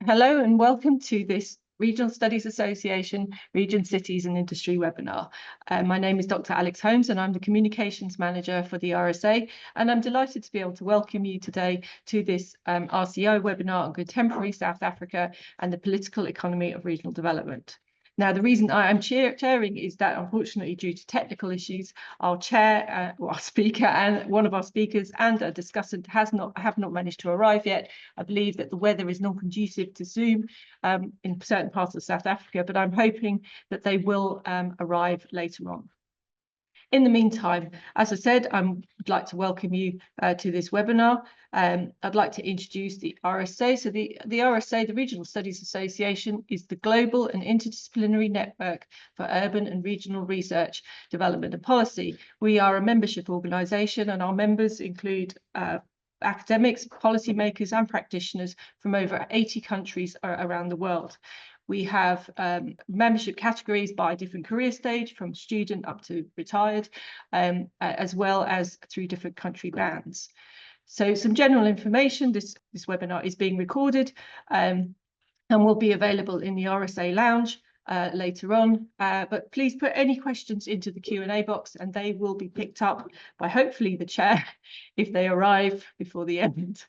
Hello and welcome to this Regional Studies Association Region, Cities and Industry webinar. My name is Dr. Alex Holmes and I'm the Communications Manager for the RSA, and I'm delighted to be able to welcome you today to this RCI webinar on contemporary South Africa and the political economy of regional development. Now, the reason I am chairing is that, unfortunately, due to technical issues, our speaker and one of our speakers and a discussant have not managed to arrive yet. I believe that the weather is not conducive to Zoom in certain parts of South Africa, but I'm hoping that they will arrive later on. In the meantime, as I said, I would like to welcome you to this webinar. I'd like to introduce the RSA. So the RSA, the Regional Studies Association, is the global and interdisciplinary network for urban and regional research, development and policy. We are a membership organisation, and our members include academics, policymakers and practitioners from over 80 countries around the world. We have membership categories by different career stage, from student up to retired, as well as through different country bands. So some general information, this webinar is being recorded and will be available in the RSA Lounge later on, but please put any questions into the Q&A box and they will be picked up by hopefully the chair if they arrive before the end.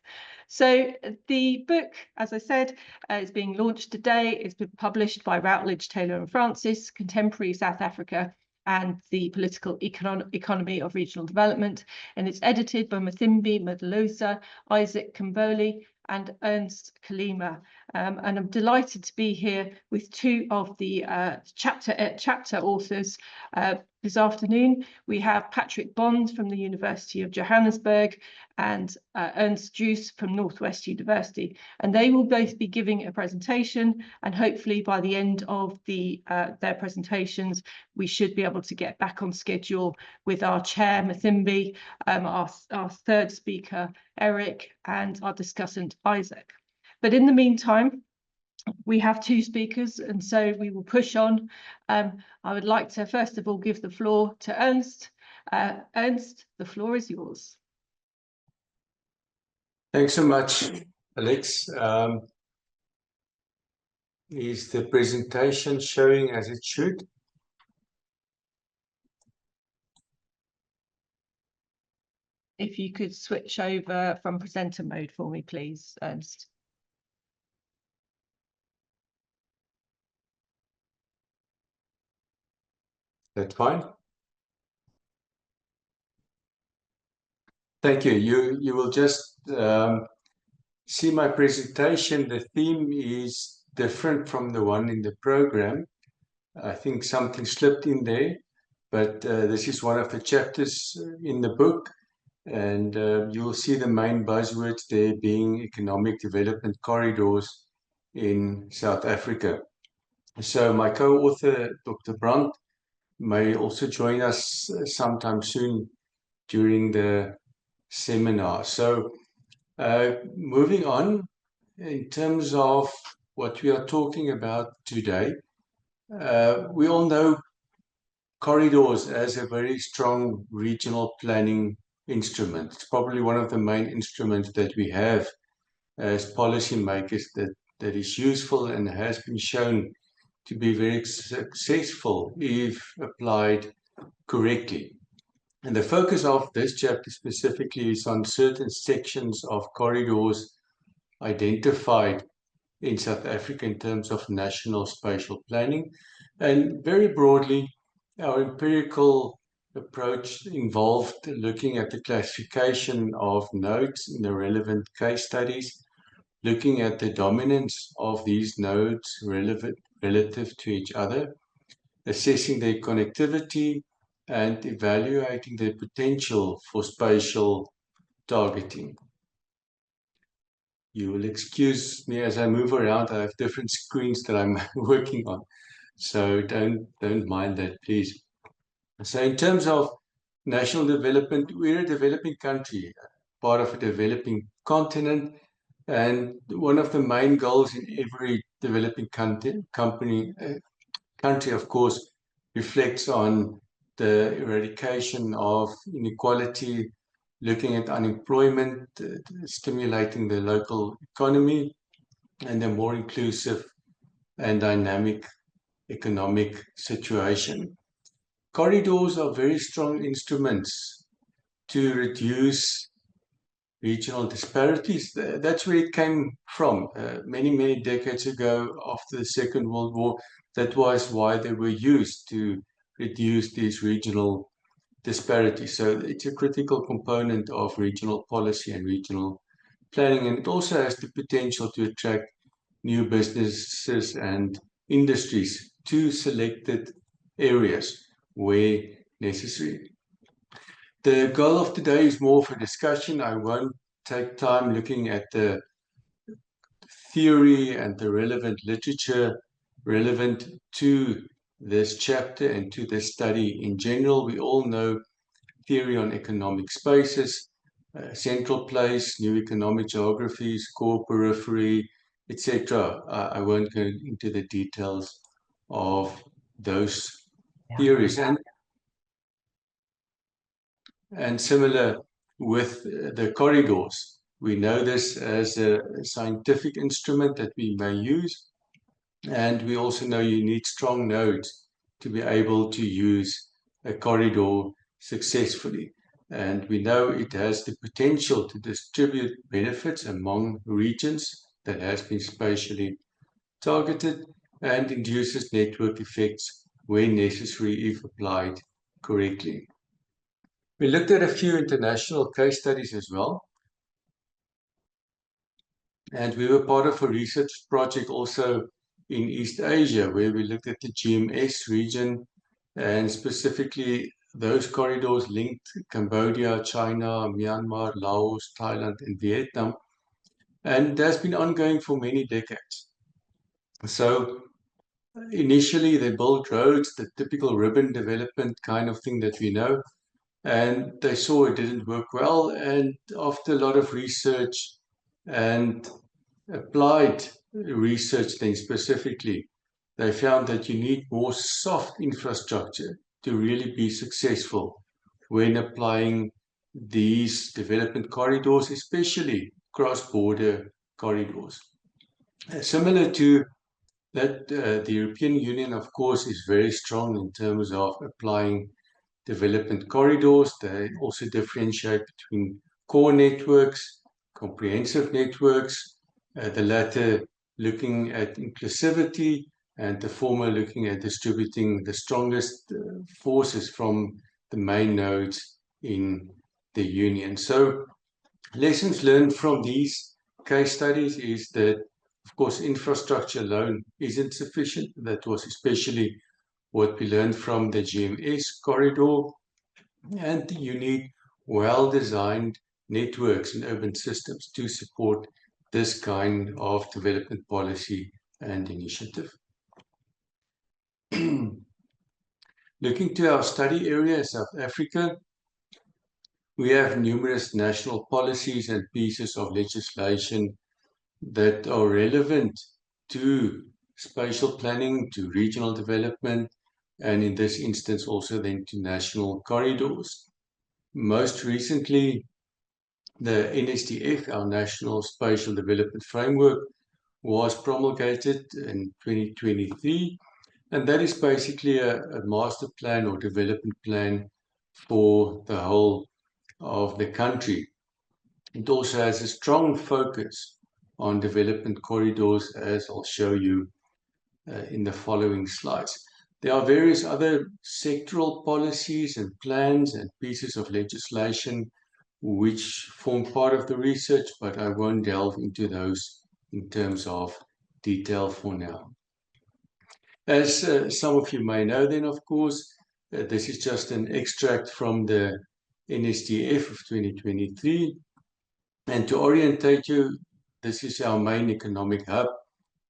So the book, as I said, is being launched today. It's been published by Routledge, Taylor and Francis, Contemporary South Africa and the Political Economy of Regional Development, and it's edited by Methembe, Mdlalose, Isaac Khambule and Ernst. And I'm delighted to be here with two of the chapter authors this afternoon. We have Patrick Bond from the University of Johannesburg and Ernst from Northwest University, and they will both be giving a presentation, and hopefully by the end of their presentations we should be able to get back on schedule with our chair Methembe, our third speaker Eric, and our discussant Isaac. But in the meantime, we have two speakers, and so we will push on. I would like to first of all give the floor to Ernst. Ernst, the floor is yours. Thanks so much, Alex. Is the presentation showing as it should? If you could switch over from presenter mode for me, please, Ernst. That's fine. Thank you. You will just see my presentation. The theme is different from the one in the program. I think something slipped in there, but this is one of the chapters in the book, and you'll see the main buzzwords there being economic development corridors in South Africa. So my co-author, Dr. Brandt, may also join us sometime soon during the seminar. So moving on, in terms of what we are talking about today, we all know corridors as a very strong regional planning instrument. It's probably one of the main instruments that we have as policymakers that is useful and has been shown to be very successful if applied correctly. And the focus of this chapter specifically is on certain sections of corridors identified in South Africa in terms of national spatial planning. And very broadly, our empirical approach involved looking at the classification of nodes in the relevant case studies, looking at the dominance of these nodes relative to each other, assessing their connectivity, and evaluating their potential for spatial targeting. You will excuse me as I move around. I have different screens that I'm working on, so don't mind that, please. So in terms of national development, we're a developing country, part of a developing continent, and one of the main goals in every developing country, of course, reflects on the eradication of inequality, looking at unemployment, stimulating the local economy, and a more inclusive and dynamic economic situation. Corridors are very strong instruments to reduce regional disparities. That's where it came from. Many decades ago, after the Second World War, that was why they were used to reduce these regional disparities. So it's a critical component of regional policy and regional planning, and it also has the potential to attract new businesses and industries to selected areas where necessary. The goal of today is more for discussion. I won't take time looking at the theory and the relevant literature relevant to this chapter and to this study in general. We all know theory on economic spaces, central place, new economic geographies, core periphery, etc. I won't go into the details of those theories. And similar with the corridors. We know this as a scientific instrument that we may use, and we also know you need strong nodes to be able to use a corridor successfully. And we know it has the potential to distribute benefits among regions that has been spatially targeted and induces network effects where necessary if applied correctly. We looked at a few international case studies as well. And we were part of a research project also in East Asia, where we looked at the GMS region and specifically those corridors linked Cambodia, China, Myanmar, Laos, Thailand, and Vietnam. And that's been ongoing for many decades. So initially they built roads, the typical ribbon development kind of thing that we know. And they saw it didn't work well. And after a lot of research and applied research then specifically, they found that you need more soft infrastructure to really be successful when applying these development corridors, especially cross-border corridors. Similar to that, the European Union, of course, is very strong in terms of applying development corridors. They also differentiate between core networks, comprehensive networks, the latter looking at inclusivity and the former looking at distributing the strongest forces from the main nodes in the union. So lessons learned from these case studies is that, of course, infrastructure alone isn't sufficient. That was especially what we learned from the GMS corridor, and you need well-designed networks and urban systems to support this kind of development policy and initiative. Looking to our study area, South Africa, we have numerous national policies and pieces of legislation that are relevant to spatial planning, to regional development, and in this instance also then to national corridors. Most recently, the NSDF, our National Spatial Development Framework, was promulgated in 2023, and that is basically a master plan or development plan for the whole of the country. It also has a strong focus on development corridors, as I'll show you in the following slides. There are various other sectoral policies and plans and pieces of legislation which form part of the research, but I won't delve into those in terms of detail for now. As some of you may know then, of course, this is just an extract from the NSDF of 2023. And to orientate you, this is our main economic hub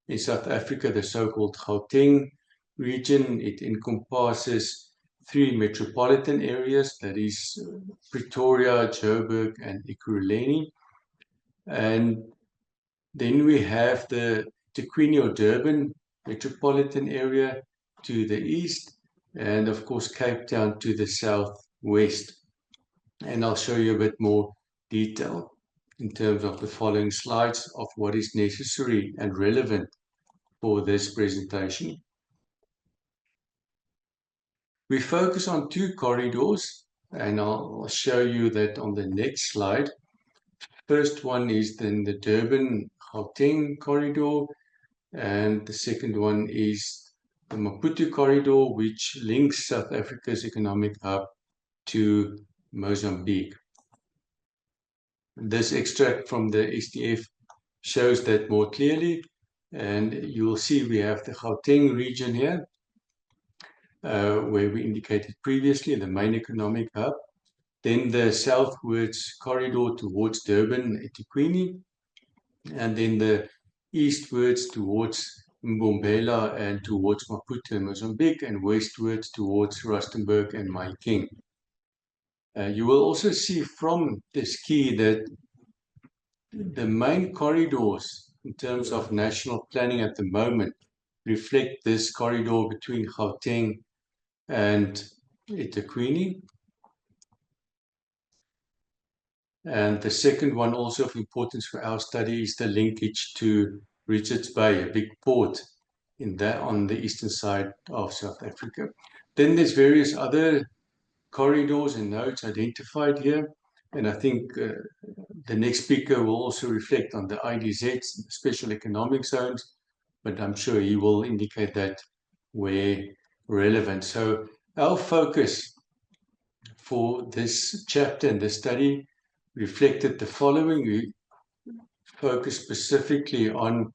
in South Africa, the so-called Gauteng region. It encompasses 3 metropolitan areas, that is Pretoria, Joburg, and Ekurhuleni. And then we have the Tequini or Durban metropolitan area to the east, and of course Cape Town to the southwest. And I'll show you a bit more detail. in terms of the following slides of what is necessary and relevant for this presentation. We focus on two corridors, and I'll show you that on the next slide. First one is then the Durban-Gauteng corridor, and the second one is the Maputo corridor, which links South Africa's economic hub to Mozambique. This extract from the SDF shows that more clearly, and you'll see we have the Gauteng region here, where we indicated previously, the main economic hub. Then the southwards corridor towards Durban, eThekwini, and then the eastwards towards Mbombela and towards Maputo and Mozambique, and westwards towards Rustenburg and Mahikeng. You will also see from this key that the main corridors in terms of national planning at the moment reflect this corridor between Gauteng and eThekwini. And the second one, also of importance for our study, is the linkage to Richards Bay, a big port on the eastern side of South Africa. Then there's various other corridors and nodes identified here. And I think the next speaker will also reflect on the IDZs, special economic zones, but I'm sure he will indicate that where relevant. So our focus for this chapter and this study reflected the following. We focus specifically on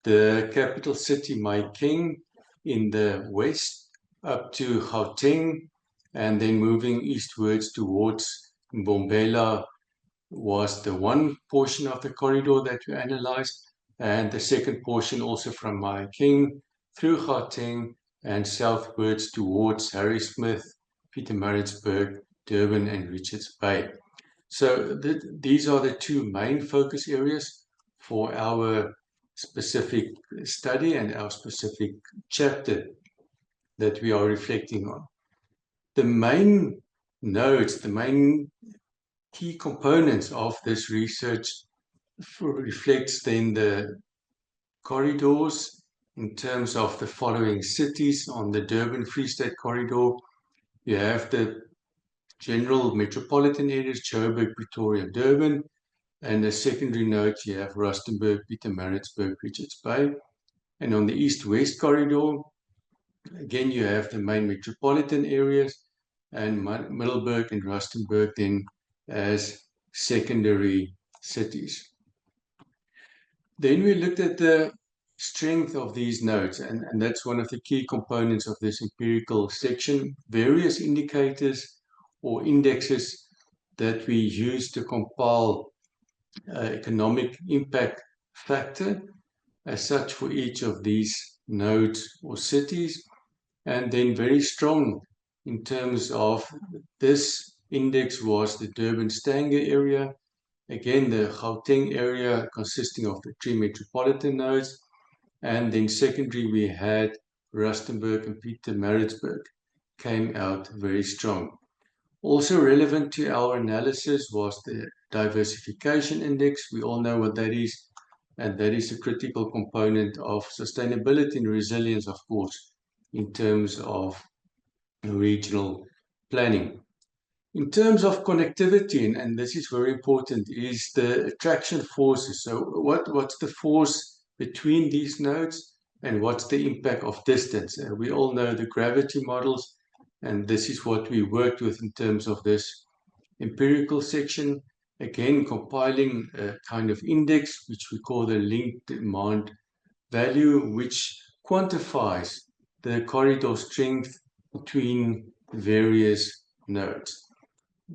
the capital city, Mahikeng, in the west up to Gauteng, and then moving eastwards towards Mbombela was the one portion of the corridor that we analyzed, and the second portion also from Mahikeng through Gauteng and southwards towards Harrismith, Pietermaritzburg, Durban, and Richards Bay. So these are the two main focus areas for our specific study and our specific chapter that we are reflecting on. The main nodes, the main key components of this research reflects then the corridors in terms of the following cities. On the Durban Free State corridor, you have the general metropolitan areas, Joburg, Pretoria, Durban, and as secondary nodes, you have Rustenburg, Pietermaritzburg, Richards Bay. And on the east-west corridor, again, you have the main metropolitan areas, and Middelburg and Rustenburg then as secondary cities. Then we looked at the strength of these nodes, and that's one of the key components of this empirical section. Various indicators or indexes that we use to compile economic impact factor as such for each of these nodes or cities, and then very strong in terms of this index was the Durban-Stanger area. Again, the Gauteng area consisting of the three metropolitan nodes, and then secondary we had Rustenburg and Pietermaritzburg came out very strong. Also relevant to our analysis was the diversification index. We all know what that is, and that is a critical component of sustainability and resilience, of course, in terms of regional planning. In terms of connectivity, and this is very important, is the attraction forces. So what's the force between these nodes, and what's the impact of distance? We all know the gravity models, and this is what we worked with in terms of this empirical section. Again, compiling a kind of index, which we call the linked demand value, which quantifies the corridor strength between various nodes.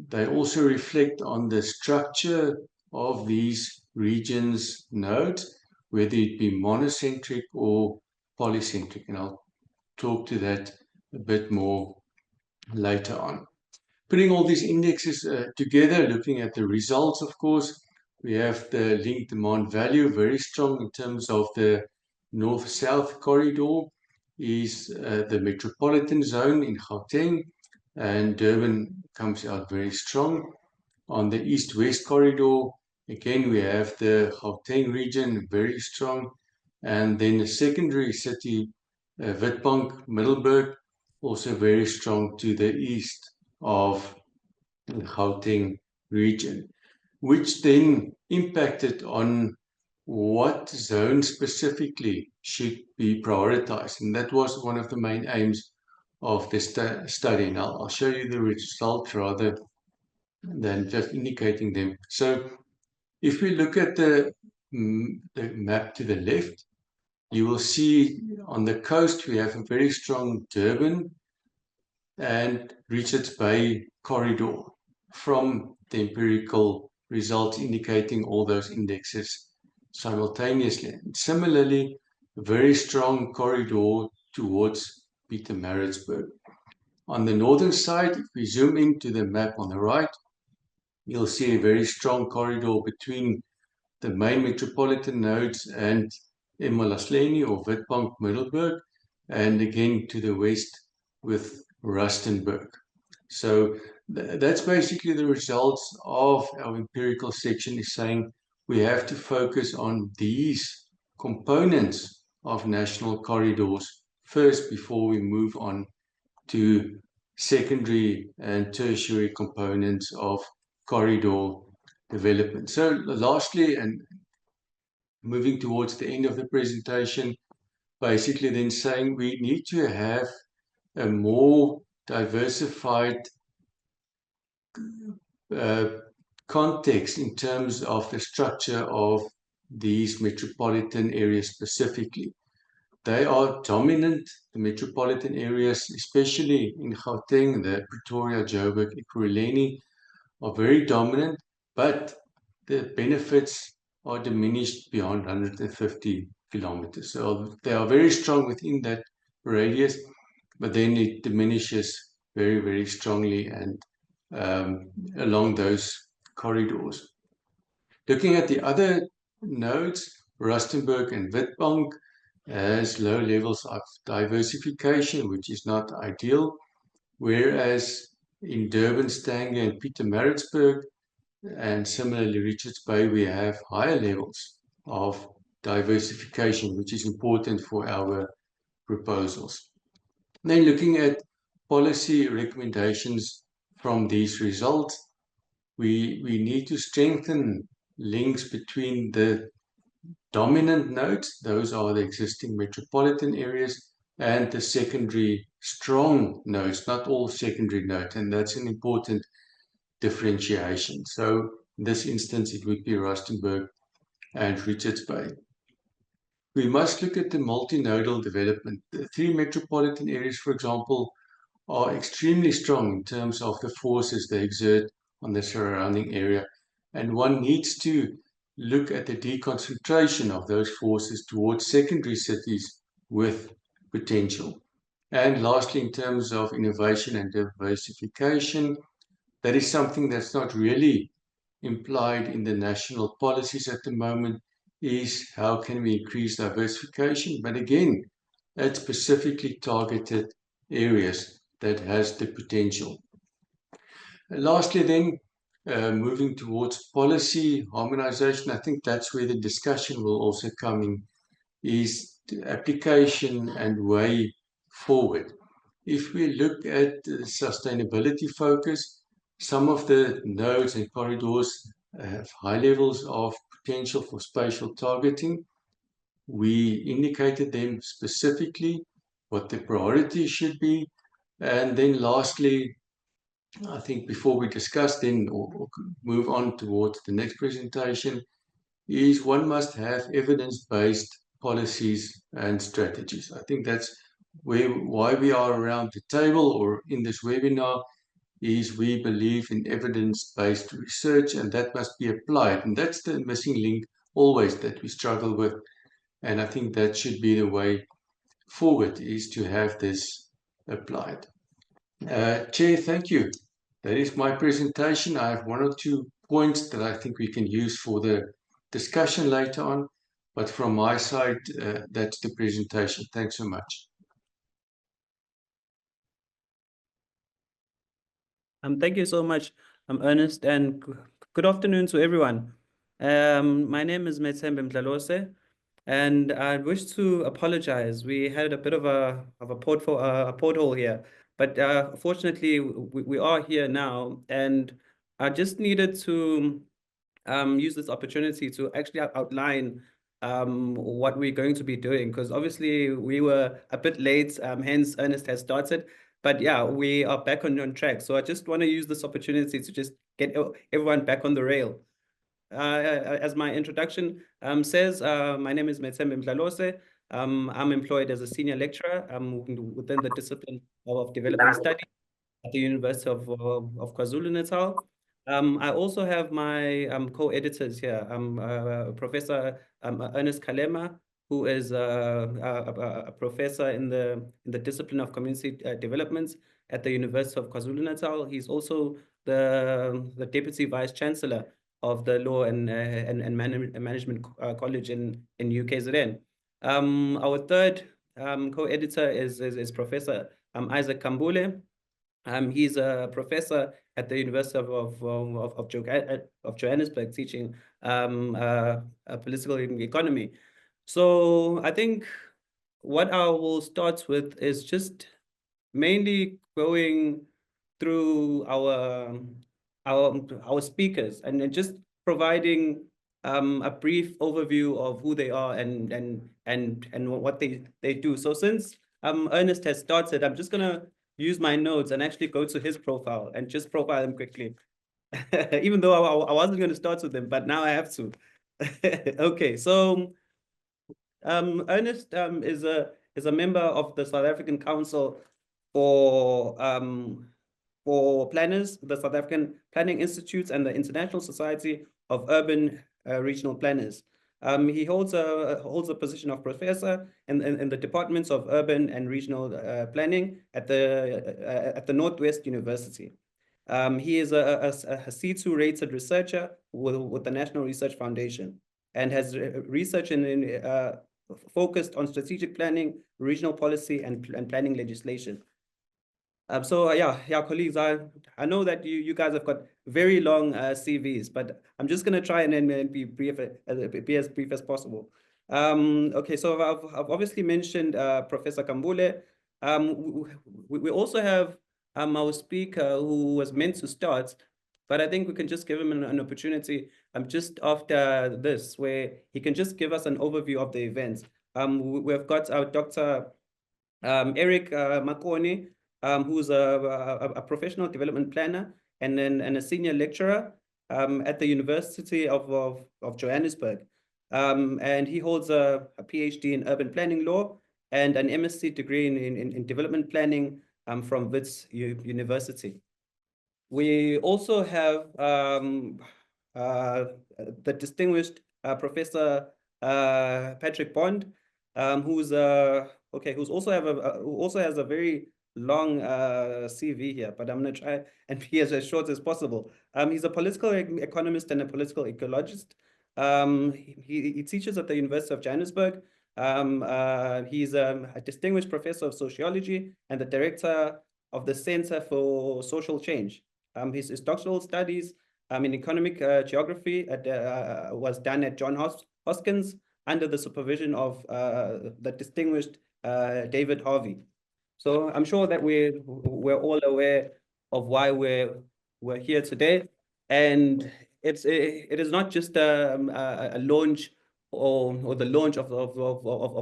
They also reflect on the structure of these regions' nodes, whether it be monocentric or polycentric, and I'll talk to that a bit more later on. Putting all these indexes together, looking at the results, of course, we have the linked demand value, very strong in terms of the north-south corridor, is the metropolitan zone in Gauteng, and Durban comes out very strong. On the east-west corridor, Again, we have the Gauteng region, very strong. And then the secondary city, Witbank, Middelburg, also very strong to the east of the Gauteng region, which then impacted on what zone specifically should be prioritized. And that was one of the main aims of the study. Now, I'll show you the results rather than just indicating them. So if we look at the map to the left, you will see on the coast we have a very strong Durban and Richards Bay corridor from the empirical results indicating all those indexes simultaneously. And similarly, a very strong corridor towards Pietermaritzburg. On the northern side, if we zoom into the map on the right, you'll see a very strong corridor between the main metropolitan nodes and Emalahleni or Witbank Middelburg, and again to the west with Rustenburg. So that's basically the results of our empirical section, is saying we have to focus on these components of national corridors first before we move on to secondary and tertiary components of corridor development. So lastly, and moving towards the end of the presentation, basically then saying we need to have a more diversified context in terms of the structure of these metropolitan areas specifically. They are dominant, the metropolitan areas, especially in Gauteng, the Pretoria, Joburg, Ekurhuleni, are very dominant, but the benefits are diminished beyond 150 kilometers. So they are very strong within that radius, but then it diminishes very, very strongly and along those corridors. Looking at the other nodes, Rustenburg and Witbank has low levels of diversification, which is not ideal, whereas in Durban, Stanger and Pietermaritzburg, and similarly Richards Bay, we have higher levels of diversification, which is important for our proposals. Then looking at policy recommendations from these results, we need to strengthen links between the dominant nodes, those are the existing metropolitan areas, and the secondary strong nodes, not all secondary nodes, and that's an important differentiation. So in this instance, it would be Rustenburg and Richards Bay. We must look at the multinodal development. The three metropolitan areas, for example, are extremely strong in terms of the forces they exert on the surrounding area. And one needs to look at the deconcentration of those forces towards secondary cities with potential. And lastly, in terms of innovation and diversification, that is something that's not really implied in the national policies at the moment, is how can we increase diversification, but again, at specifically targeted areas that has the potential. And lastly then, moving towards policy harmonization, I think that's where the discussion will also come in, is the application and way forward. If we look at the sustainability focus, some of the nodes and corridors have high levels of potential for spatial targeting. We indicated them specifically, what the priority should be. And then lastly, I think before we discuss then or move on towards the next presentation, is one must have evidence-based policies and strategies. I think that's why we are around the table or in this webinar, is we believe in evidence-based research, and that must be applied. And that's the missing link always that we struggle with. And I think that should be the way forward, is to have this applied. Chair, thank you. That is my presentation. I have one or two points that I think we can use for the discussion later on. But from my side, that's the presentation. Thanks so much. Thank you so much, Ernest, and good afternoon to everyone. My name is Methembe Mdlalose, and I wish to apologize. We had a bit of a pothole here, but fortunately we are here now, and I just needed to use this opportunity to actually outline what we're going to be doing, because obviously we were a bit late, hence Ernst has started. But yeah, we are back on track. So I just want to use this opportunity to just get everyone back on the rail. As my introduction says, my name is Methembe Mdlalose. I'm employed as a senior lecturer within the discipline of development study at the University of KwaZulu-Natal. I also have my co-editors here, Professor Ernst Kalema, who is a professor in the discipline of community development at the University of KwaZulu-Natal. He's also the Deputy Vice Chancellor of the Law and Management College in UKZN. Our third co-editor is Professor Isaac Khambule. He's a professor at the University of Johannesburg, teaching political economy. So I think what I will start with is just mainly going through our speakers and then just providing a brief overview of who they are and what they do. So since Ernst has started, I'm just gonna use my notes and actually go to his profile and just profile him quickly. Even though I wasn't going to start with him, but now I have to. Okay, so Ernst is a member of the South African Council for Planners, the South African Planning Institute, and the International Society of Urban Regional Planners. He holds a position of professor in the departments of urban and regional planning at the Northwest University. He is a C2 rated researcher with the National Research Foundation and has research focused on strategic planning, regional policy, and planning legislation. So yeah, colleagues, I know that you guys have got very long CVs, but I'm just gonna try and be as brief as possible. Okay, so I've obviously mentioned Professor Khambule. We also have our speaker who was meant to start, but I think we can just give him an opportunity just after this, where he can just give us an overview of the events. We've got our Dr. Eric Makoni, who's a professional development planner and a senior lecturer at the University of Johannesburg. And he holds a PhD in urban planning law and an MSc degree in development planning from Wits University. We also have the distinguished Professor Patrick Bond, who's also has a very long CV here, but I'm going to try and be as short as possible. He's a political economist and a political ecologist. He teaches at the University of Johannesburg. He's a distinguished professor of sociology and the director of the Center for Social Change. His doctoral studies in economic geography was done at John Hoskins under the supervision of the distinguished David Harvey. So I'm sure that we're all aware of why we're here today, and it is not just a launch or the launch of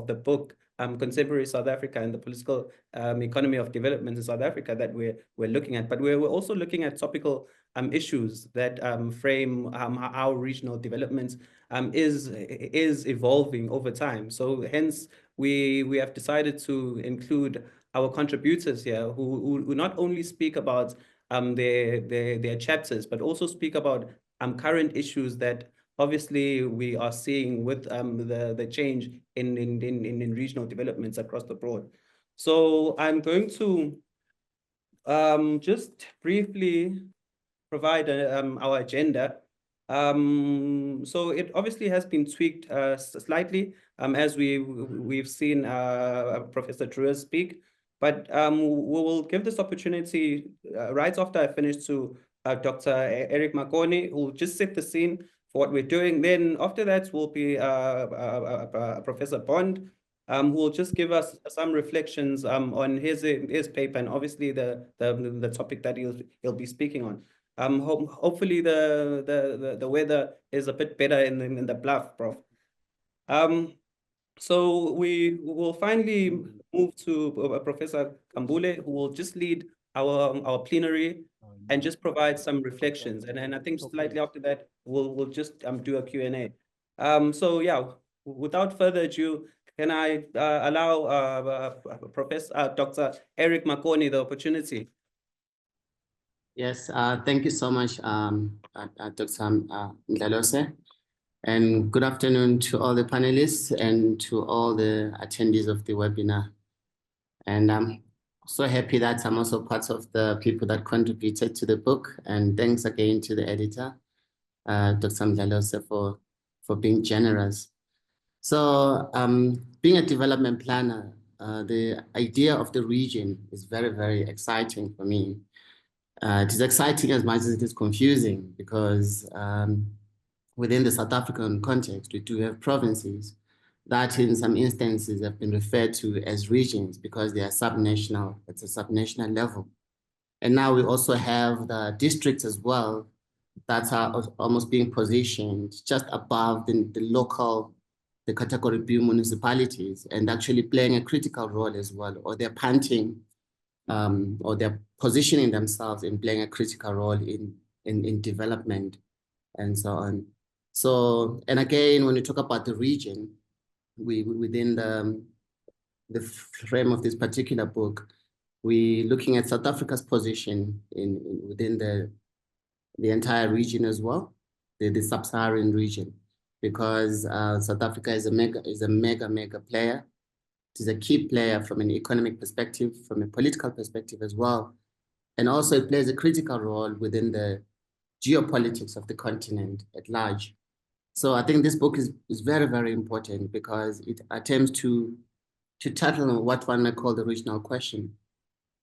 the book Contemporary South Africa and the Political Economy of Development in South Africa that we're looking at, but we're also looking at topical issues that frame how regional development is evolving over time. So hence we have decided to include our contributors here who not only speak about their chapters, but also speak about current issues that obviously we are seeing with the change in regional developments across the board. So I'm going to just briefly provide our agenda. So it obviously has been tweaked slightly as we've seen Professor Drewer speak, but we will give this opportunity right after I finish to Dr. Eric Makoni, who will just set the scene what we're doing. Then after that will be Professor Bond, who will just give us some reflections on his paper, and obviously the topic that he'll be speaking on. Hopefully the weather is a bit better in the Bluff, Prof. So we will finally move to Professor Khambule, who will just lead our plenary and just provide some reflections. And I think slightly after that, we'll just do a Q&A. So yeah, without further ado, can I allow Professor Dr. Eric Makoni the opportunity? Yes, thank you so much, Dr. Mdlalose. And good afternoon to all the panelists and to all the attendees of the webinar. And I'm so happy that I'm also part of the people that contributed to the book. And thanks again to the editor, Dr. Mdlalose, for being generous. So being a development planner, the idea of the region is very, very exciting for me. It is exciting as much as it is confusing, because within the South African context, we do have provinces that in some instances have been referred to as regions because they are subnational. It's a subnational level. And now we also have the districts as well that are almost being positioned just above the local, the category B municipalities, and actually playing a critical role as well, or they're punting, or they're positioning themselves in playing a critical role in development and so on. So, and again, when you talk about the region, within the frame of this particular book, we're looking at South Africa's position within the entire region as well, the sub-Saharan region, because South Africa is a mega player. It is a key player from an economic perspective, from a political perspective as well. And also it plays a critical role within the geopolitics of the continent at large. So I think this book is very, very important because it attempts to tackle what one may call the regional question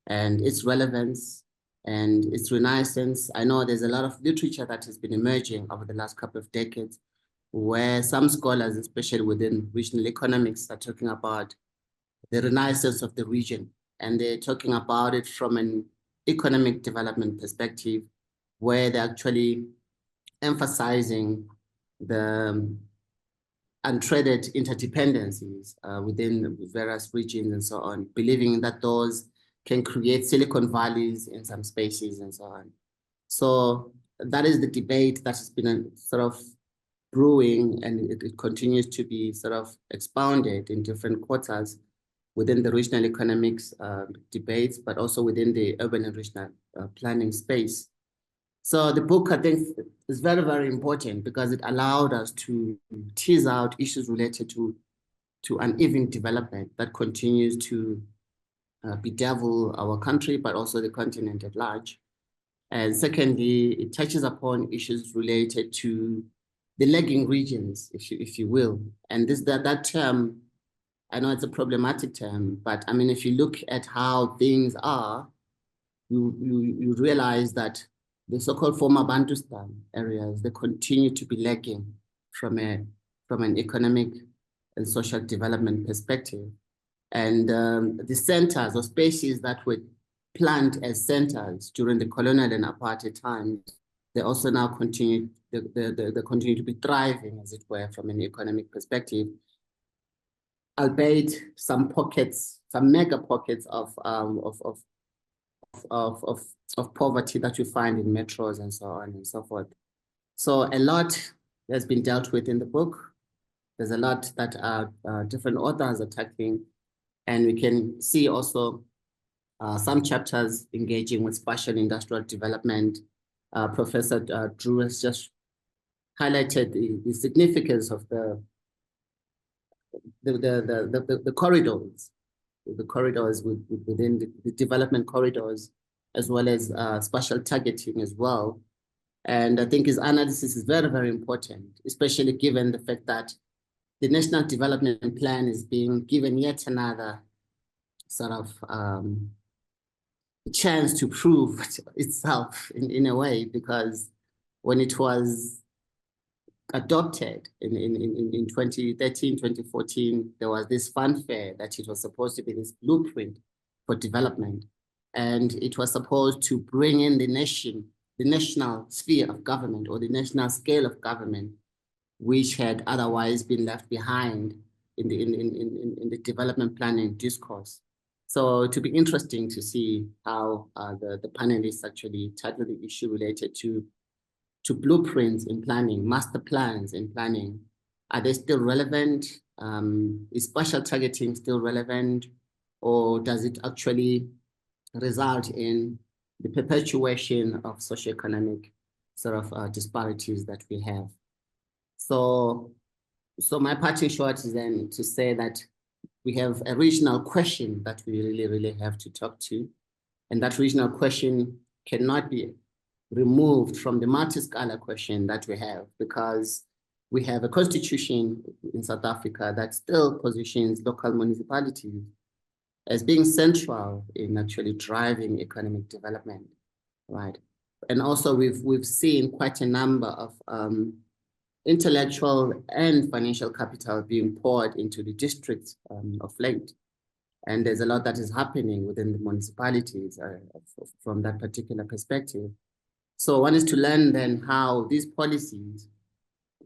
and its relevance and its renaissance. I know there's a lot of literature that has been emerging over the last couple of decades where some scholars, especially within regional economics, are talking about the renaissance of the region. And they're talking about it from an economic development perspective, where they're actually emphasizing the untreaded interdependencies within various regions and so on, believing that those can create Silicon Valleys in some spaces and so on. So that is the debate that has been sort of brewing, and it continues to be sort of expounded in different quarters within the regional economics debates, but also within the urban and regional planning space. So the book, I think, is very, very important because it allowed us to tease out issues related to uneven development that continues to bedevil our country, but also the continent at large. And secondly, it touches upon issues related to the lagging regions, if you will. And that term, I know it's a problematic term, but I mean, if you look at how things are, you realize that the so-called former Bantustan areas, they continue to be lagging from an economic and social development perspective. And the centers or spaces that were planned as centers during the colonial and apartheid times, they also now continue, they continue to be thriving, as it were, from an economic perspective, albeit some pockets, some mega pockets of poverty that you find in metros and so on and so forth. So a lot has been dealt with in the book. There's a lot that different authors are tackling, and we can see also some chapters engaging with spatial industrial development. Professor Drew has just highlighted the significance of the corridors, within the development corridors, as well as spatial targeting as well. And I think his analysis is very, very important, especially given the fact that the National Development Plan is being given yet another sort of chance to prove itself in a way, because when it was adopted in 2013, 2014, there was this fanfare that it was supposed to be this blueprint for development. And it was supposed to bring in the national sphere of government, or the national scale of government, which had otherwise been left behind in the development planning discourse. So it will be interesting to see how the panelists actually tackle the issue related to blueprints in planning, master plans in planning. Are they still relevant? Is spatial targeting still relevant? Or does it actually result in the perpetuation of socioeconomic sort of disparities that we have? So my parting shot is then to say that we have a regional question that we really have to talk to. And that regional question cannot be removed from the multi-scalar question that we have, because we have a constitution in South Africa that still positions local municipalities as being central in actually driving economic development, right? And also we've seen quite a number of intellectual and financial capital being poured into the districts of late. And there's a lot that is happening within the municipalities from that particular perspective. So one is to learn then how these policies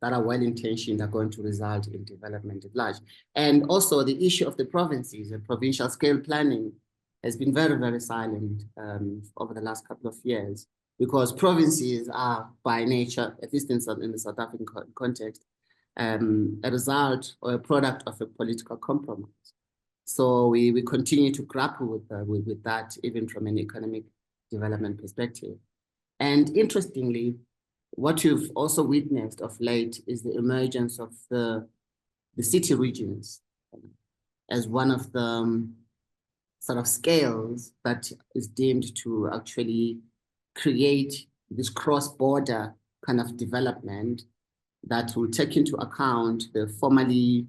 that are well-intentioned are going to result in development at large. And also the issue of the provinces and provincial scale planning has been very silent over the last couple of years, because provinces are by nature, at least in the South African context, a result or a product of a political compromise. So we continue to grapple with that, even from an economic development perspective. And interestingly, what you've also witnessed of late is the emergence of the city regions as one of the sort of scales that is deemed to actually create this cross-border kind of development that will take into account the formerly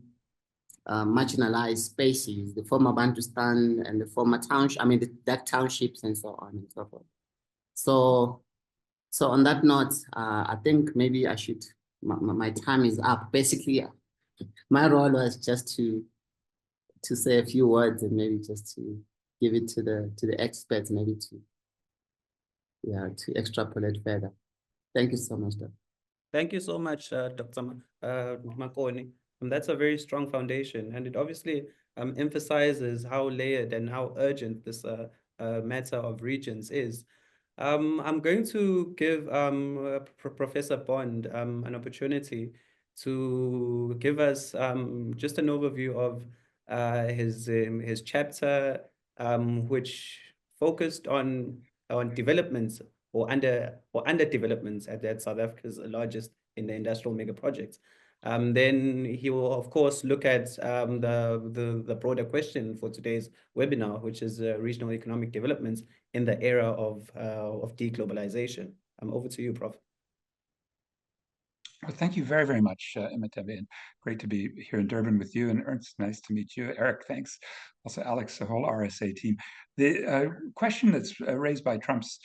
marginalized spaces, the former Bantustan and the former township, that townships and so on and so forth. So on that note, I think maybe I should, my time is up. Basically, my role was just to say a few words and maybe just to give it to the experts, maybe to extrapolate further. Thank you so much, Dr. Thank you so much, Dr. Makoni. That's a very strong foundation, and it obviously emphasizes how layered and how urgent this matter of regions is. I'm going to give Professor Bond an opportunity to give us just an overview of his chapter, which focused on developments or underdevelopments at South Africa's largest in the industrial mega projects. Then he will, of course, look at the broader question for today's webinar, which is regional economic developments in the era of deglobalization. Over to you, Prof. Well, thank you very much, Methembe, and great to be here in Durban with you. And Ernst, nice to meet you. Eric, thanks. Also, Alex, the whole RSA team. The question that's raised by Trump's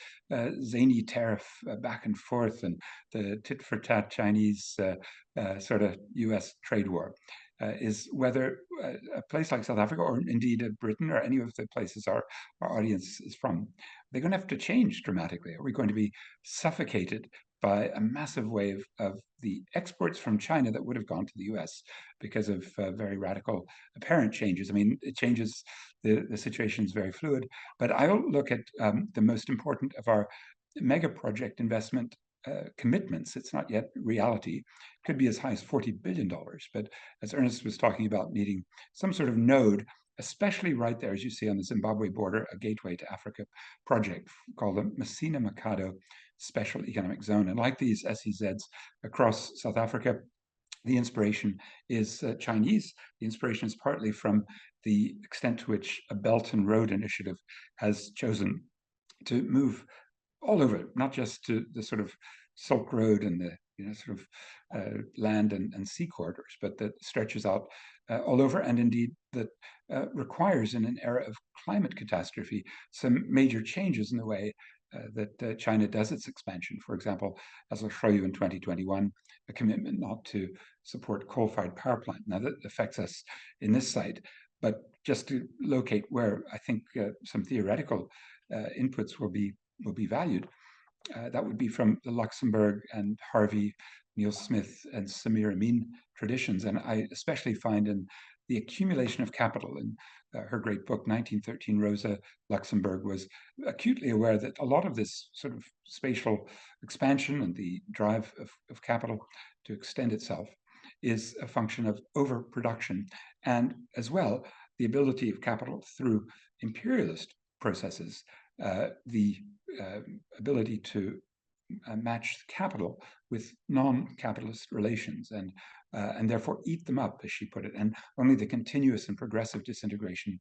zany tariff back and forth and the tit-for-tat Chinese sort of US trade war is whether a place like South Africa, or indeed Britain, or any of the places our audience is from, they're going to have to change dramatically. Are we going to be suffocated by a massive wave of the exports from China that would have gone to the US because of very radical apparent changes? I mean, it changes, the situation is very fluid, but I'll look at the most important of our mega project investment commitments. It's not yet reality. It could be as high as $40 billion, but as Ernst was talking about, needing some sort of node, especially right there, as you see on the Zimbabwe border, a gateway to Africa project called the Messina Mercado Special Economic Zone. And like these SEZs across South Africa, the inspiration is Chinese. The inspiration is partly from the extent to which a Belt and Road Initiative has chosen to move all over, not just to the sort of Silk Road and the sort of land and sea corridors, but that stretches out all over, and indeed that requires, in an era of climate catastrophe, some major changes in the way that China does its expansion. For example, as I'll show you in 2021, a commitment not to support coal-fired power plant. Now that affects us in this site, but just to locate where I think some theoretical inputs will be valued, that would be from the Luxembourg and Harvey, Neil Smith, and Samir Amin traditions. And I especially find in the accumulation of capital in her great book, 1913, Rosa Luxemburg was acutely aware that a lot of this sort of spatial expansion and the drive of capital to extend itself is a function of overproduction, and as well, the ability of capital through imperialist processes, the ability to match capital with non-capitalist relations and therefore eat them up, as she put it. And only the continuous and progressive disintegration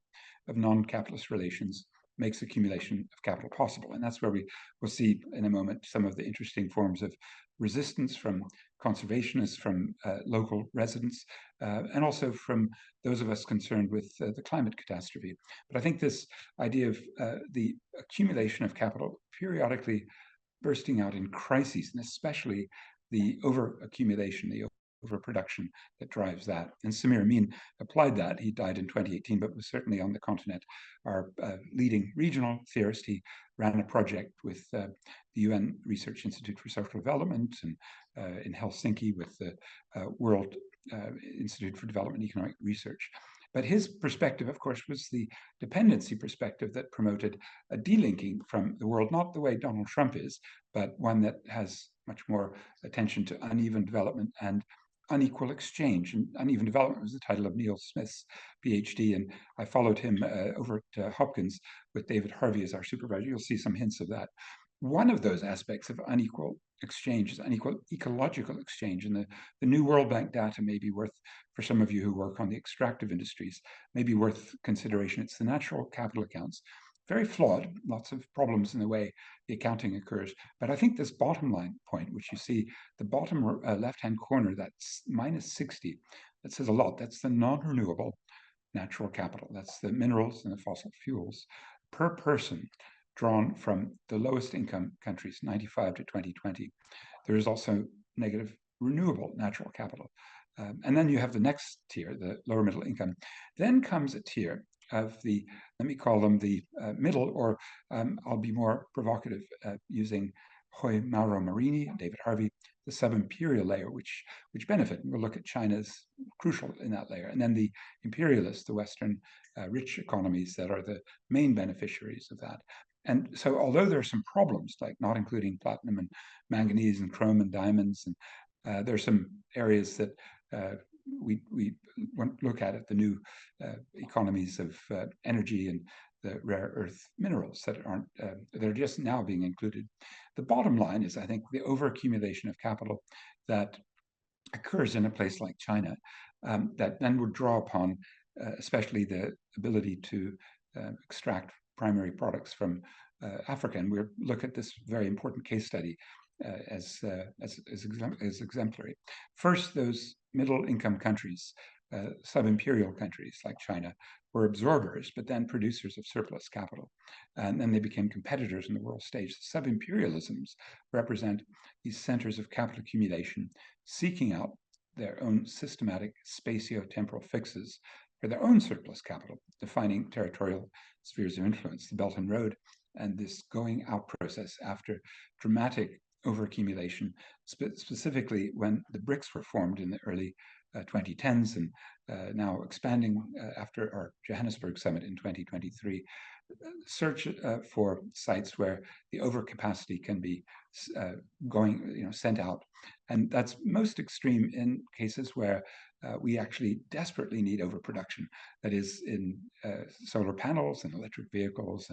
of non-capitalist relations makes accumulation of capital possible. And that's where we will see in a moment some of the interesting forms of resistance from conservationists, from local residents, and also from those of us concerned with the climate catastrophe. But I think this idea of the accumulation of capital periodically bursting out in crises, and especially the over-accumulation, the overproduction that drives that. And Samir Amin applied that. He died in 2018, but was certainly on the continent our leading regional theorist. He ran a project with the UN Research Institute for Social Development and in Helsinki with the World Institute for Development and Economic Research. But his perspective, of course, was the dependency perspective that promoted a delinking from the world, not the way Donald Trump is, but one that has much more attention to uneven development and unequal exchange. And uneven development was the title of Neil Smith's PhD, and I followed him over at Hopkins with David Harvey as our supervisor. You'll see some hints of that. One of those aspects of unequal exchange is unequal ecological exchange, and the new World Bank data may be worth, for some of you who work on the extractive industries, may be worth consideration. It's the natural capital accounts. Very flawed, lots of problems in the way the accounting occurs. But I think this bottom line point, which you see, the bottom left-hand corner, that's -60, that says a lot. That's the non-renewable natural capital. That's the minerals and the fossil fuels per person drawn from the lowest income countries, 95 to 2020. There is also negative renewable natural capital. And then you have the next tier, the lower middle income. Then comes a tier of the, let me call them the middle, or I'll be more provocative using Hoy Mauro Marini and David Harvey, the sub-imperial layer, which benefit. We'll look at China's crucial in that layer. And then the imperialists, the Western rich economies that are the main beneficiaries of that. And so although there are some problems, like not including platinum and manganese and chrome and diamonds, and there are some areas that we look at the new economies of energy and the rare earth minerals that aren't that are just now being included. The bottom line is, I think, the overaccumulation of capital that occurs in a place like China that then would draw upon especially the ability to extract primary products from Africa. And we'll look at this very important case study as exemplary. First, those middle-income countries, sub-imperial countries like China, were absorbers, but then producers of surplus capital. And then they became competitors in the world stage. The sub-imperialisms represent these centers of capital accumulation, seeking out their own systematic spatio-temporal fixes for their own surplus capital, defining territorial spheres of influence, the Belt and Road, and this going out process after dramatic overaccumulation, specifically when the BRICS were formed in the early 2010s and now expanding after our Johannesburg summit in 2023. Search for sites where the overcapacity can be sent out. And that's most extreme in cases where we actually desperately need overproduction. That is in solar panels and electric vehicles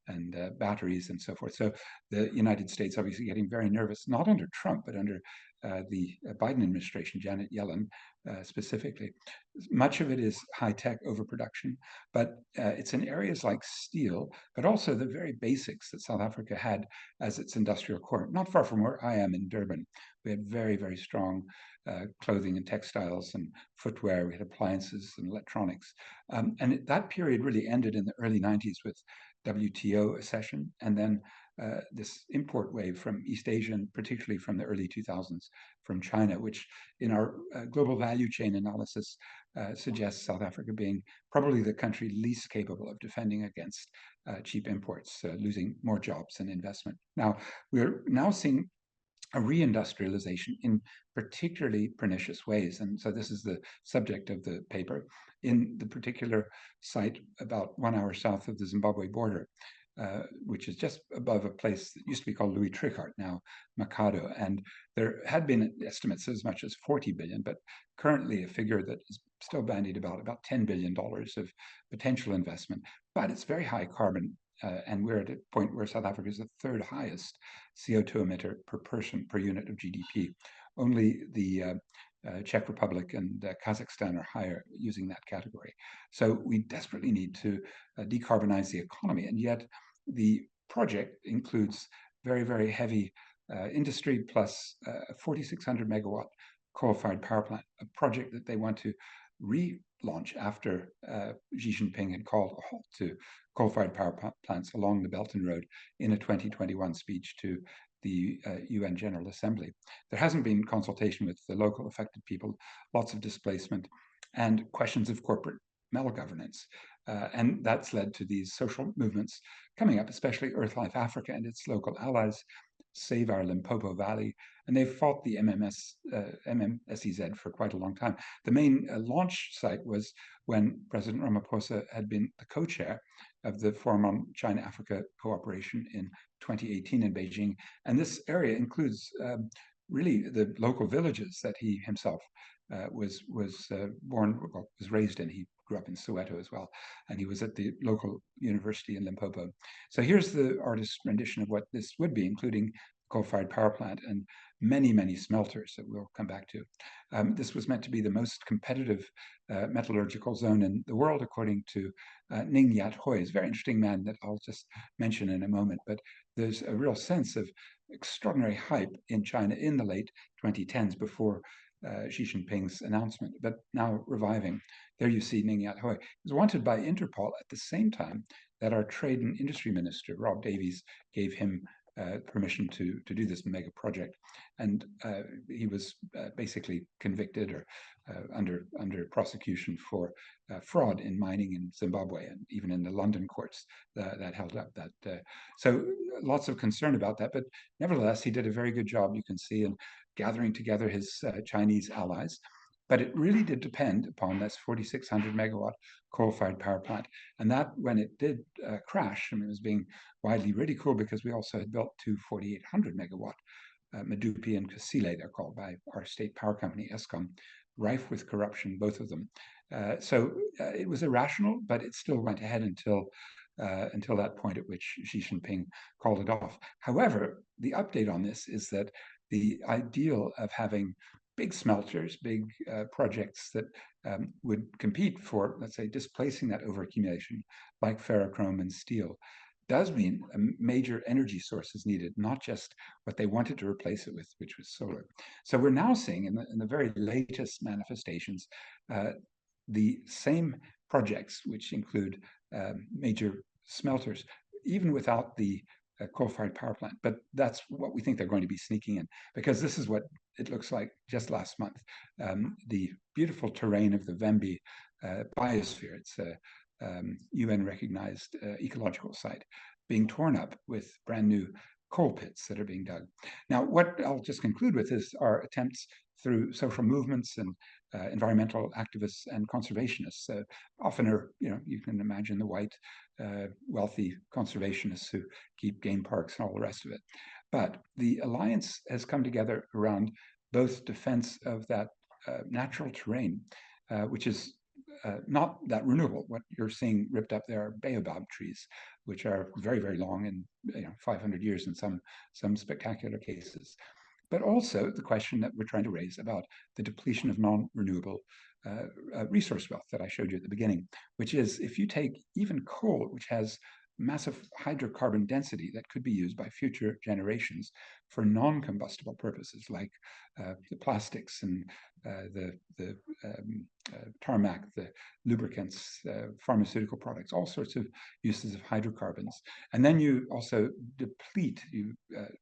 and batteries and so forth. So the United States obviously getting very nervous, not under Trump, but under the Biden administration, Janet Yellen specifically. Much of it is high-tech overproduction, but it's in areas like steel, but also the very basics that South Africa had as its industrial core. Not far from where I am in Durban, we had very, very strong clothing and textiles and footwear. We had appliances and electronics. And that period really ended in the early 90s with WTO accession, and then this import wave from East Asia, and particularly from the early 2000s from China, which in our global value chain analysis suggests South Africa being probably the country least capable of defending against cheap imports, losing more jobs and investment. Now, we're now seeing a reindustrialization in particularly pernicious ways. And so this is the subject of the paper. In the particular site about 1 hour south of the Zimbabwe border, which is just above a place that used to be called Louis Trichardt, now Makado. And there had been estimates as much as 40 billion, but currently a figure that is still bandied about $10 billion of potential investment. But it's very high carbon. And we're at a point where South Africa is the third highest CO2 emitter per person per unit of GDP. Only the Czech Republic and Kazakhstan are higher using that category. So we desperately need to decarbonize the economy. And yet the project includes very, very heavy industry plus a 4,600 megawatt coal-fired power plant, a project that they want to relaunch after Xi Jinping had called a halt to coal-fired power plants along the Belt and Road in a 2021 speech to the UN General Assembly. There hasn't been consultation with the local affected people, lots of displacement, and questions of corporate malgovernance. And that's led to these social movements coming up, especially Earthlife Africa and its local allies, Save Our Limpopo Valley, and they've fought the MMSEZ for quite a long time. The main launch site was when President Ramaphosa had been the co-chair of the Forum on China-Africa Cooperation in 2018 in Beijing. And this area includes really the local villages that he himself was raised in. He grew up in Soweto as well, and he was at the local university in Limpopo. So here's the artist's rendition of what this would be, including coal-fired power plant and many, many smelters that we'll come back to. This was meant to be the most competitive metallurgical zone in the world, according to Ning Yat Hoi. He's a very interesting man that I'll just mention in a moment, but there's a real sense of extraordinary hype in China in the late 2010s before Xi Jinping's announcement, but now reviving. There you see Ning Yat Hoi. He was wanted by Interpol at the same time that our Trade and Industry Minister, Rob Davies, gave him permission to do this mega project. And he was basically convicted or under prosecution for fraud in mining in Zimbabwe, and even in the London courts that held up that. So lots of concern about that, but nevertheless, he did a very good job, you can see, in gathering together his Chinese allies. But it really did depend upon this 4,600 megawatt coal-fired power plant. And that, when it did crash, I mean, it was being widely ridiculed because we also had built two 4,800 megawatt Medupi and Kusile, they're called by our state power company, Eskom, rife with corruption, both of them. So it was irrational, but it still went ahead until that point at which Xi Jinping called it off. However, the update on this is that the ideal of having big smelters, big projects that would compete for, let's say, displacing that overaccumulation, like ferrochrome and steel, does mean a major energy source is needed, not just what they wanted to replace it with, which was solar. So we're now seeing in the very latest manifestations, the same projects, which include major smelters, even without the coal-fired power plant. But that's what we think they're going to be sneaking in, because this is what it looks like just last month. The beautiful terrain of the Mthembe biosphere, it's a UN-recognized ecological site, being torn up with brand new coal pits that are being dug. Now, what I'll just conclude with is our attempts through social movements and environmental activists and conservationists. Often are, you can imagine the white, wealthy conservationists who keep game parks and all the rest of it. But the alliance has come together around both defense of that natural terrain, which is not that renewable. What you're seeing ripped up there are baobab trees, which are very, very long and 500 years in some spectacular cases. But also the question that we're trying to raise about the depletion of non-renewable resource wealth that I showed you at the beginning, which is if you take even coal, which has massive hydrocarbon density that could be used by future generations, for non-combustible purposes like the plastics and the tarmac, the lubricants, pharmaceutical products, all sorts of uses of hydrocarbons. And then you also deplete, you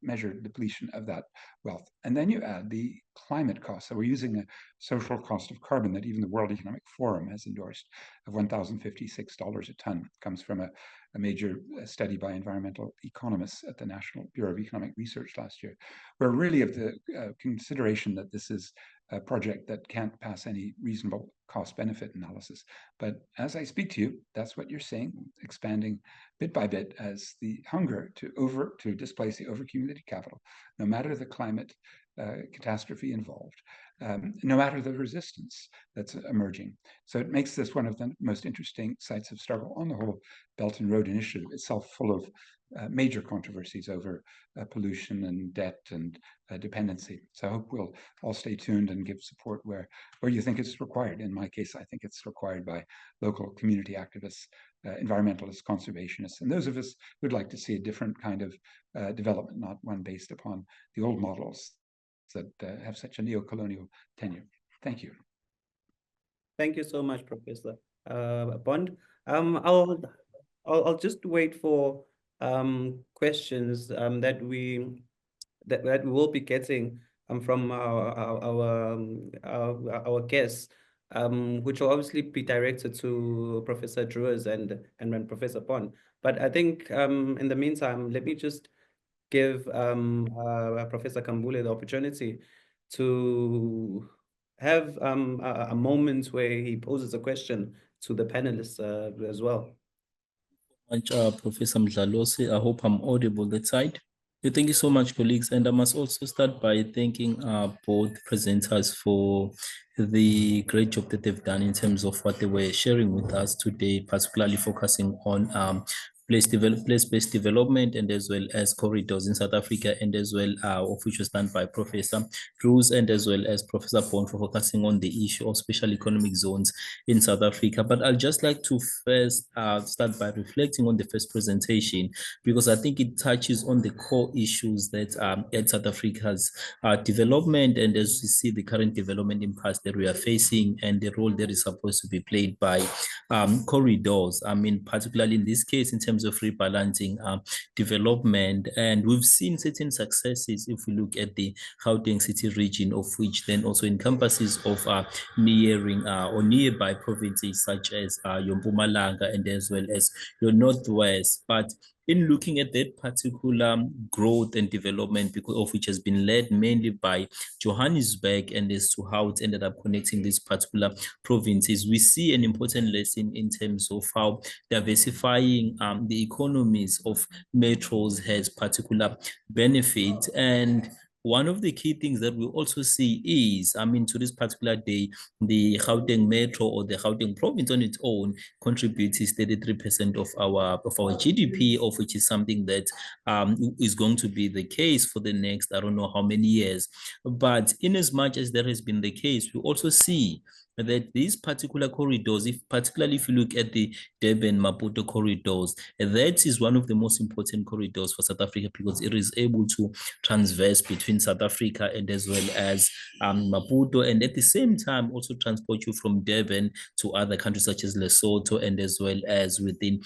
measure depletion of that wealth. And then you add the climate cost. So we're using a social cost of carbon that even the World Economic Forum has endorsed of $1,056 a ton. It comes from a major study by environmental economists at the National Bureau of Economic Research last year. We're really of the consideration that this is a project that can't pass any reasonable cost-benefit analysis. But as I speak to you, that's what you're seeing, expanding bit by bit as the hunger to displace the overcumulated capital, no matter the climate catastrophe involved, no matter the resistance that's emerging. So it makes this one of the most interesting sites of struggle on the whole Belt and Road Initiative itself, full of major controversies over pollution and debt and dependency. So I hope we'll all stay tuned and give support where you think it's required. In my case, I think it's required by local community activists, environmentalists, conservationists, and those of us who'd like to see a different kind of development, not one based upon the old models that have such a neo-colonial tenure. Thank you. Thank you so much, Professor Bond. I'll just wait for questions that we will be getting from our guests, which will obviously be directed to Professor Drewers and Professor Bond. But I think in the meantime, let me just give Professor Khambule the opportunity to have a moment where he poses a question to the panelists as well. Professor Mdlalose, I hope I'm audible that side. Thank you so much, colleagues. And I must also start by thanking both presenters for the great job that they've done in terms of what they were sharing with us today, particularly focusing on place-based development and as well as corridors in South Africa, and as well of which was done by Professor Cruz and as well as Professor Bond for focusing on the issue of special economic zones in South Africa. But I'd just like to first start by reflecting on the first presentation, because I think it touches on the core issues that at South Africa's development, and as we see the current development impasse that we are facing and the role that is supposed to be played by corridors. I mean, particularly in this case, in terms of rebalancing development. And we've seen certain successes if we look at the Gauteng city region, of which then also encompasses of nearing or nearby provinces such as your Mpumalanga and as well as your Northwest. But in looking at that particular growth and development, because of which has been led mainly by Johannesburg, and as to how it ended up connecting these particular provinces, we see an important lesson in terms of how diversifying the economies of metros has particular benefits. And one of the key things that we also see is, I mean, to this particular day, the Gauteng Metro or the Gauteng province on its own contributes 33% of our GDP, of which is something that is going to be the case for the next, I don't know how many years. But in as much as that has been the case, we also see that these particular corridors, particularly if you look at the Durban-Maputo corridors, that is one of the most important corridors for South Africa, because it is able to transverse between South Africa and as well as Maputo, and at the same time also transport you from Durban to other countries such as Lesotho, and as well as within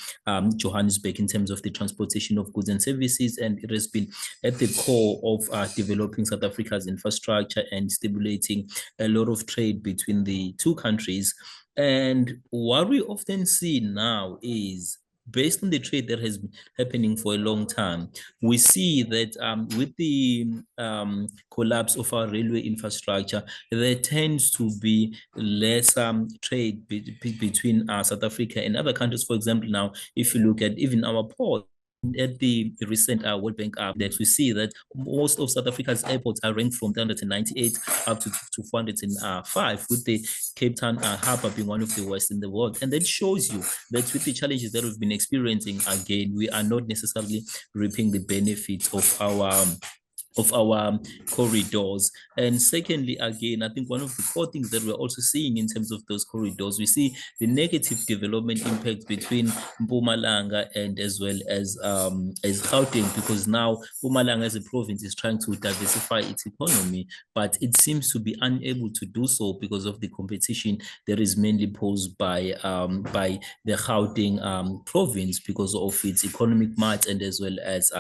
Johannesburg in terms of the transportation of goods and services. And it has been at the core of developing South Africa's infrastructure and stimulating a lot of trade between the two countries. And what we often see now is, based on the trade that has been happening for a long time, we see that with the collapse of our railway infrastructure, there tends to be less trade between South Africa and other countries. For example, now, if you look at even our port, at the recent World Bank updates, we see that most of South Africa's airports are ranked from 398 up to 405, with the Cape Town harbour being one of the worst in the world. And that shows you that with the challenges that we've been experiencing, again, we are not necessarily reaping the benefits of our corridors. And secondly, again, I think one of the core things that we're also seeing in terms of those corridors, we see the negative development impact between Mpumalanga and as well as Gauteng, because now Mpumalanga as a province is trying to diversify its economy, but it seems to be unable to do so because of the competition that is mainly posed by the Gauteng province because of its economic might and as well as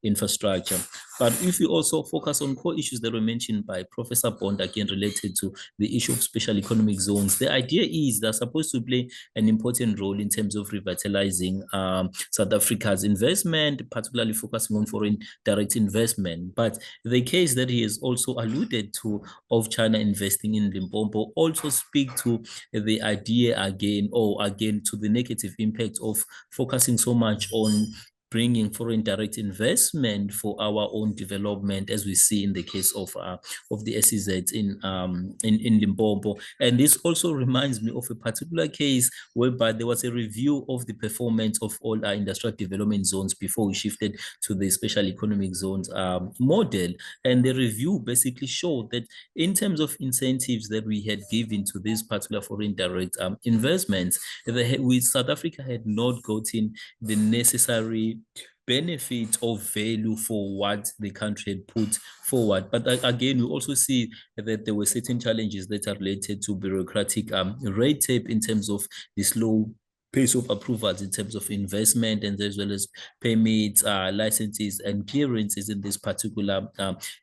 infrastructure. But if we also focus on core issues that were mentioned by Professor Bond, again related to the issue of special economic zones, the idea is they're supposed to play an important role in terms of revitalizing South Africa's investment, particularly focusing on foreign direct investment. But the case that he has also alluded to of China investing in Limpopo also speak to the idea again to the negative impact of focusing so much on bringing foreign direct investment for our own development, as we see in the case of the SEZ in Limpopo. And this also reminds me of a particular case whereby there was a review of the performance of all our industrial development zones before we shifted to the special economic zones model. And the review basically showed that in terms of incentives that we had given to these particular foreign direct investments, South Africa had not gotten the necessary benefit of value for what the country had put forward. But again, we also see that there were certain challenges that are related to bureaucratic red tape in terms of the slow pace of approvals in terms of investment, and as well as permits, licenses, and clearances in these particular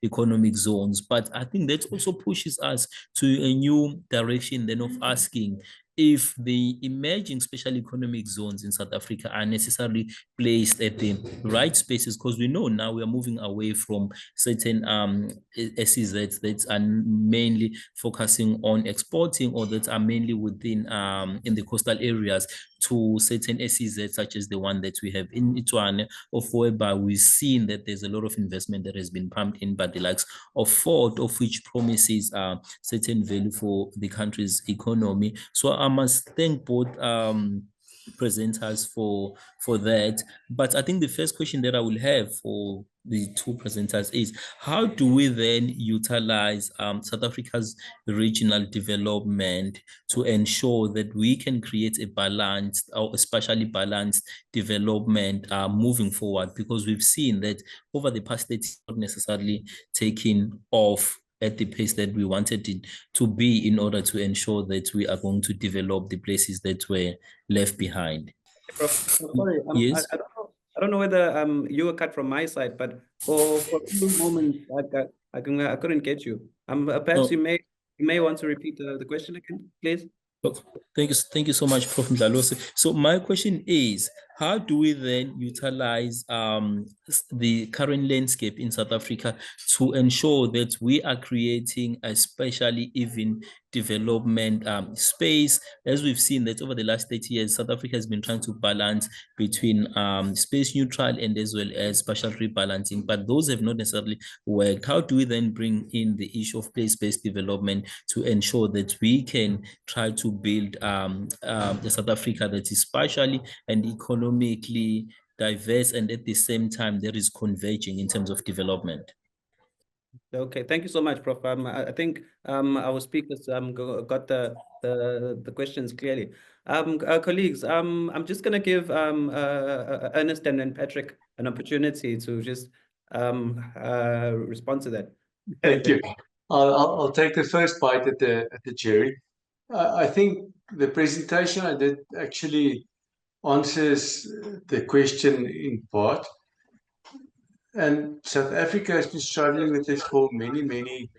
economic zones. But I think that also pushes us to a new direction then of asking if the emerging special economic zones in South Africa are necessarily placed at the right spaces, because we know now we are moving away from certain SEZs that are mainly focusing on exporting or that are mainly within in the coastal areas to certain SEZs such as the one that we have in Tshwane, of whereby we've seen that there's a lot of investment that has been pumped in by the likes of Ford, of which promises certain value for the country's economy. So I must thank both presenters for that. But I think the first question that I will have for the two presenters is, how do we then utilize South Africa's regional development to ensure that we can create a balanced or especially balanced development moving forward? Because we've seen that over the past 30 years, not necessarily taking off at the pace that we wanted it to be in order to ensure that we are going to develop the places that were left behind. Sorry, yes. I don't know whether you were cut from my side, but for a few moments I couldn't get you. Perhaps you may want to repeat the question again, please. Thank you so much, Prof. Mdlalose. So my question is, how do we then utilize the current landscape in South Africa to ensure that we are creating a spatially even development space? As we've seen that over the last 30 years, South Africa has been trying to balance between space neutral and as well as spatial rebalancing, but those have not necessarily worked. How do we then bring in the issue of place-based development to ensure that we can try to build a South Africa that is spatially and economically diverse, and at the same time there is converging in terms of development? Okay, thank you so much, Prof. I think our speakers got the questions clearly. Colleagues, I'm just going to give Ernest and then Patrick an opportunity to just respond to that. Thank you. I'll take the first bite at the cherry. I think the presentation I did actually answers the question in part. And South Africa has been struggling with this for many, many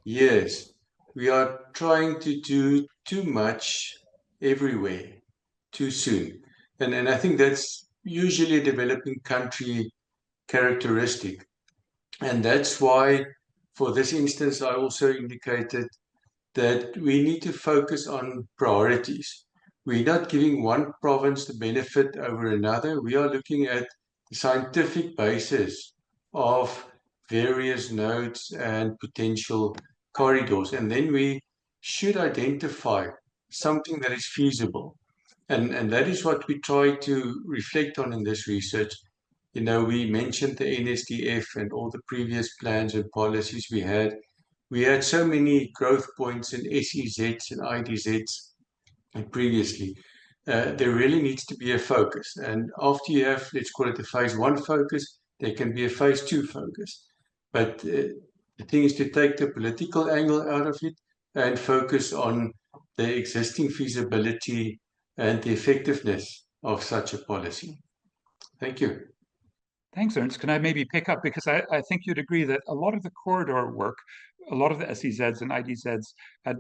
years. We are trying to do too much everywhere too soon. And I think that's usually a developing country characteristic. And that's why, for this instance, I also indicated that we need to focus on priorities. We're not giving one province the benefit over another. We are looking at the scientific basis of various nodes and potential corridors. And then we should identify something that is feasible. And that is what we try to reflect on in this research. You know, we mentioned the NSDF and all the previous plans and policies we had. We had so many growth points in SEZs and IDZs previously. There really needs to be a focus. And after you have, let's call it the phase 1 focus, there can be a phase 2 focus. But the thing is to take the political angle out of it and focus on the existing feasibility and the effectiveness of such a policy. Thank you. Thanks, Ernst. Can I maybe pick up, because I think you'd agree that a lot of the corridor work, a lot of the SEZs and IDZs had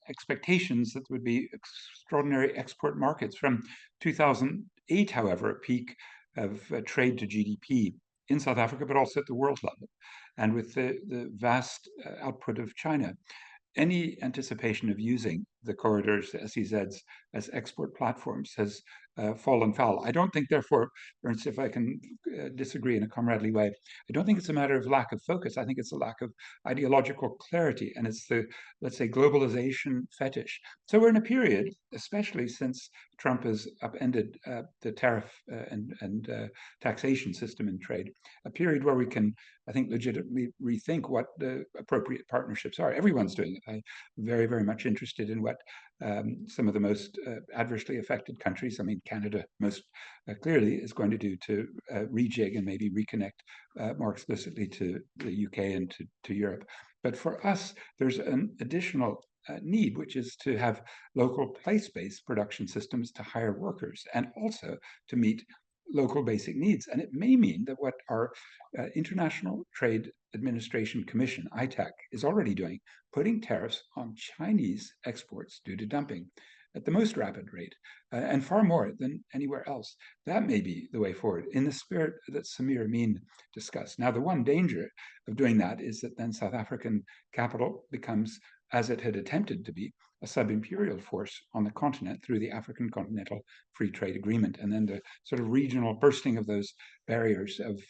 expectations that would be extraordinary export markets. From 2008, however, a peak of trade to GDP in South Africa, but also at the world level. And with the vast output of China, any anticipation of using the corridors, the SEZs, as export platforms has fallen foul. I don't think, therefore, Ernst, if I can disagree in a comradely way, I don't think it's a matter of lack of focus. I think it's a lack of ideological clarity, and it's the, let's say, globalization fetish. So we're in a period, especially since Trump has upended the tariff and taxation system in trade, a period where we can, I think, legitimately rethink what the appropriate partnerships are. Everyone's doing it. I'm very, very much interested in what some of the most adversely affected countries, I mean, Canada most clearly, is going to do to rejig and maybe reconnect more explicitly to the UK and to Europe. But for us, there's an additional need, which is to have local place-based production systems to hire workers and also to meet local basic needs. And it may mean that what our International Trade Administration Commission, ITAC, is already doing, putting tariffs on Chinese exports due to dumping at the most rapid rate, and far more than anywhere else. That may be the way forward, in the spirit that Samir Amin discussed. Now, the one danger of doing that is that then South African capital becomes, as it had attempted to be, a sub-imperial force on the continent through the African Continental Free Trade Agreement, and then the sort of regional bursting of those barriers of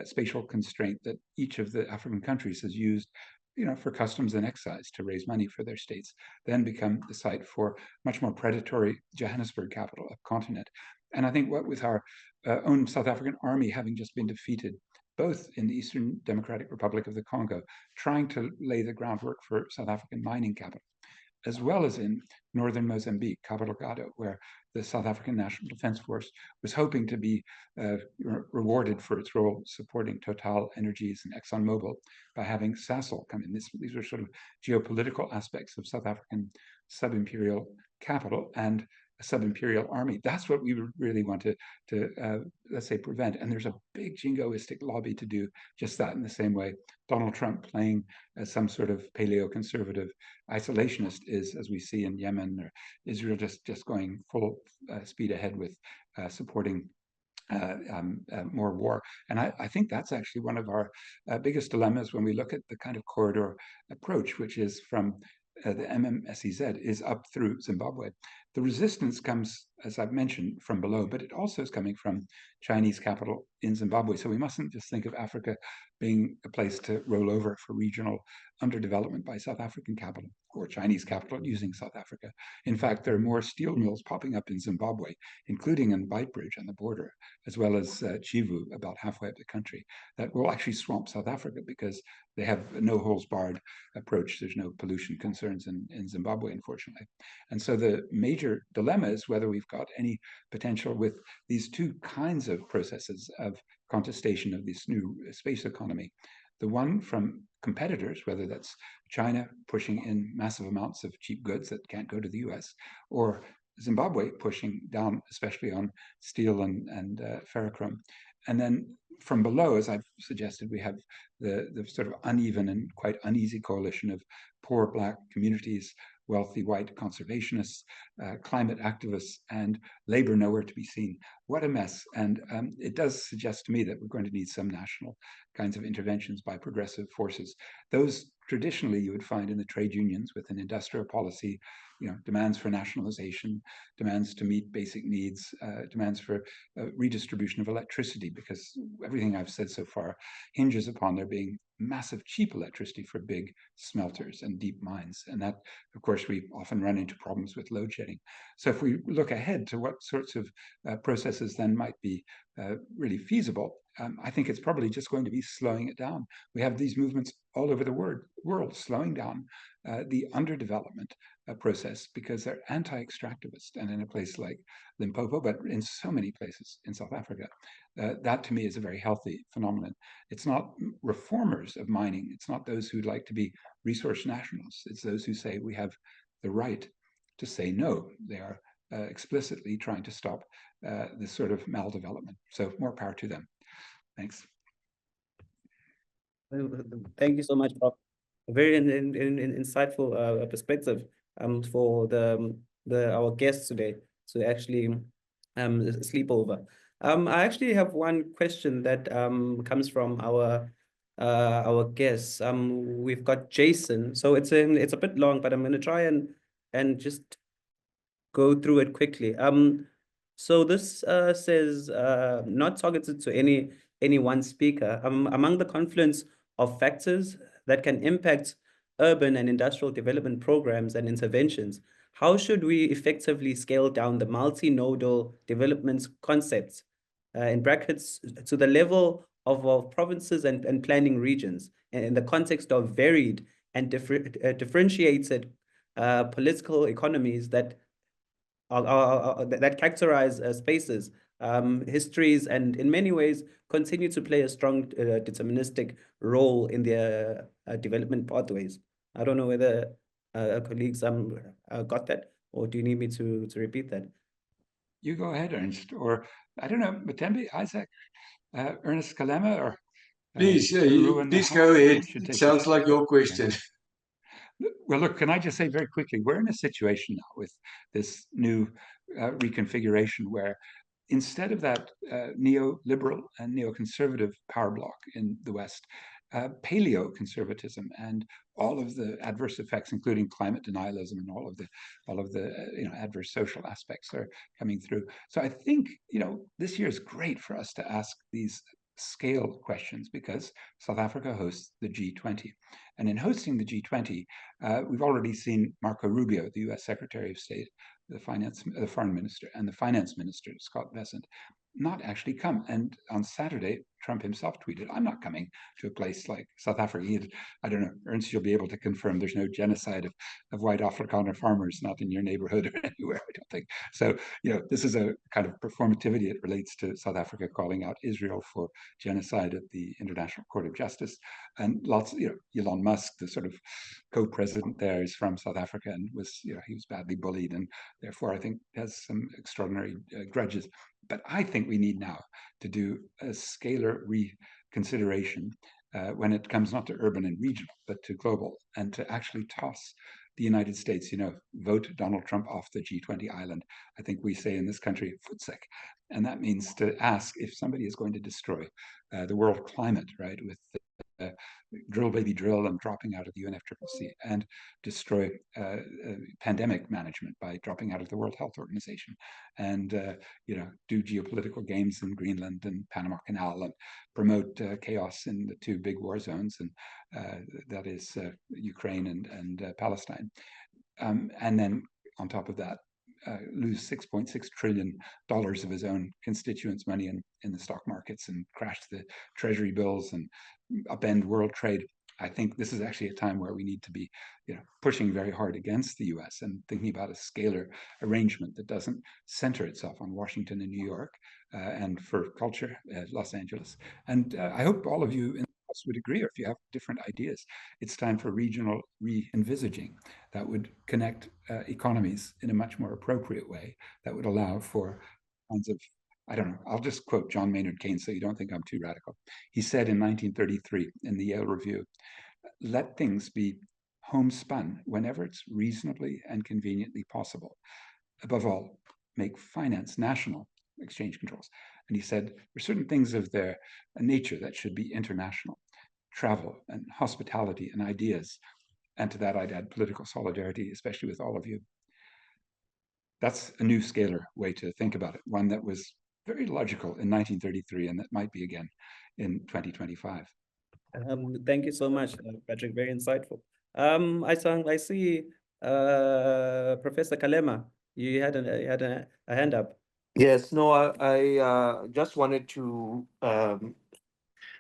spatial constraint that each of the African countries has used, you know, for customs and excise to raise money for their states, then become the site for much more predatory Johannesburg capital of continent. And I think what with our own South African army having just been defeated, both in the Eastern Democratic Republic of the Congo, trying to lay the groundwork for South African mining capital, as well as in northern Mozambique, Cabo Delgado, where the South African National Defense Force was hoping to be rewarded for its role supporting Total Energies and ExxonMobil by having Sasol come in. These are sort of geopolitical aspects of South African sub-imperial capital and a sub-imperial army. That's what we really want to let's say, prevent. And there's a big jingoistic lobby to do just that, in the same way Donald Trump playing as some sort of paleo-conservative isolationist is, as we see in Yemen, or Israel just going full speed ahead with supporting more war. And I think that's actually one of our biggest dilemmas when we look at the kind of corridor approach, which is from the MMSEZ is up through Zimbabwe. The resistance comes, as I've mentioned, from below, but it also is coming from Chinese capital in Zimbabwe. So we mustn't just think of Africa being a place to roll over for regional underdevelopment by South African capital or Chinese capital using South Africa. In fact, there are more steel mills popping up in Zimbabwe, including in Beitbridge on the border, as well as Chivu, about halfway up the country, that will actually swamp South Africa because they have a no-holes-barred approach. There's no pollution concerns in Zimbabwe, unfortunately. And so the major dilemma is whether we've got any potential with these two kinds of processes of contestation of this new space economy. The one from competitors, whether that's China pushing in massive amounts of cheap goods that can't go to the US, or Zimbabwe pushing down, especially on steel and ferrochrome. And then from below, as I've suggested, we have the sort of uneven and quite uneasy coalition of poor Black communities, wealthy white conservationists, climate activists, and labor nowhere to be seen. What a mess. And it does suggest to me that we're going to need some national kinds of interventions by progressive forces. Those traditionally you would find in the trade unions with an industrial policy, demands for nationalization, demands to meet basic needs, demands for redistribution of electricity, because everything I've said so far hinges upon there being massive cheap electricity for big smelters and deep mines. And that, of course, we often run into problems with load shedding. So if we look ahead to what sorts of processes then might be really feasible, I think it's probably just going to be slowing it down. We have these movements all over the world slowing down the underdevelopment process because they're anti-extractivist. And in a place like Limpopo, but in so many places in South Africa, that to me is a very healthy phenomenon. It's not reformers of mining. It's not those who'd like to be resource nationalists. It's those who say we have the right to say no. They are explicitly trying to stop this sort of maldevelopment. So more power to them. Thanks. Thank you so much, Prof. Very insightful perspective for our guests today to actually sleep over. I actually have one question that comes from our guests. We've got Jason. So it's a bit long, but I'm going to try and just go through it quickly. So this says not targeted to any one speaker. Among the confluence of factors that can impact urban and industrial development programs and interventions, how should we effectively scale down the multinodal development concepts, in brackets, to the level of provinces and planning regions, in the context of varied and differentiated political economies that characterize spaces, histories, and in many ways continue to play a strong deterministic role in their development pathways. I don't know whether colleagues got that, or do you need me to repeat that? You go ahead, Ernst, or I don't know, Mthembe, Isaac, Ernest Kalema, or please go ahead. It sounds like your question. Well, look, can I just say very quickly, we're in a situation now with this new reconfiguration where instead of that neoliberal and neoconservative power bloc in the West, paleoconservatism and all of the adverse effects, including climate denialism and all of the adverse social aspects are coming through. So I think this year is great for us to ask these scale questions because South Africa hosts the G20. And in hosting the G20, we've already seen Marco Rubio, the US Secretary of State, the Foreign Minister, and the Finance Minister, Scott Bessent, not actually come. And on Saturday, Trump himself tweeted, I'm not coming to a place like South Africa. I don't know, Ernst, you'll be able to confirm there's no genocide of white Afrikaner farmers, not in your neighborhood or anywhere, I don't think. So, this is a kind of performativity. It relates to South Africa calling out Israel for genocide at the International Court of Justice. And lots, Elon Musk, the sort of co-president there, is from South Africa and he was badly bullied and therefore I think has some extraordinary grudges. But I think we need now to do a scalar reconsideration when it comes not to urban and regional, but to global, and to actually toss the United States, vote Donald Trump off the G20 island. I think we say in this country, footsick. And that means to ask if somebody is going to destroy the world climate, right, with drill baby drill and dropping out of the UNFCCC, and destroy pandemic management by dropping out of the World Health Organization, and do geopolitical games in Greenland and Panama Canal, and promote chaos in the two big war zones, and that is Ukraine and Palestine, and then on top of that, lose $6.6 trillion of his own constituents' money in the stock markets and crash the treasury bills and upend world trade. I think this is actually a time where we need to be, pushing very hard against the U.S. and thinking about a scalar arrangement that doesn't center itself on Washington and New York, and for culture, Los Angeles. And I hope all of you in the House would agree, or if you have different ideas, it's time for regional re-envisaging that would connect economies in a much more appropriate way, that would allow for kinds of, I don't know, I'll just quote John Maynard Keynes so you don't think I'm too radical. He said in 1933 in the Yale Review, let things be homespun whenever it's reasonably and conveniently possible. Above all, make finance national, exchange controls. And he said, there's certain things of their nature that should be international. Travel and hospitality and ideas. And to that I'd add political solidarity, especially with all of you. That's a new scalar way to think about it, one that was very logical in 1933, and that might be again in 2025. Thank you so much, Patrick. Very insightful. I see Professor Kalema, you had a hand up. Yes, no, I just wanted to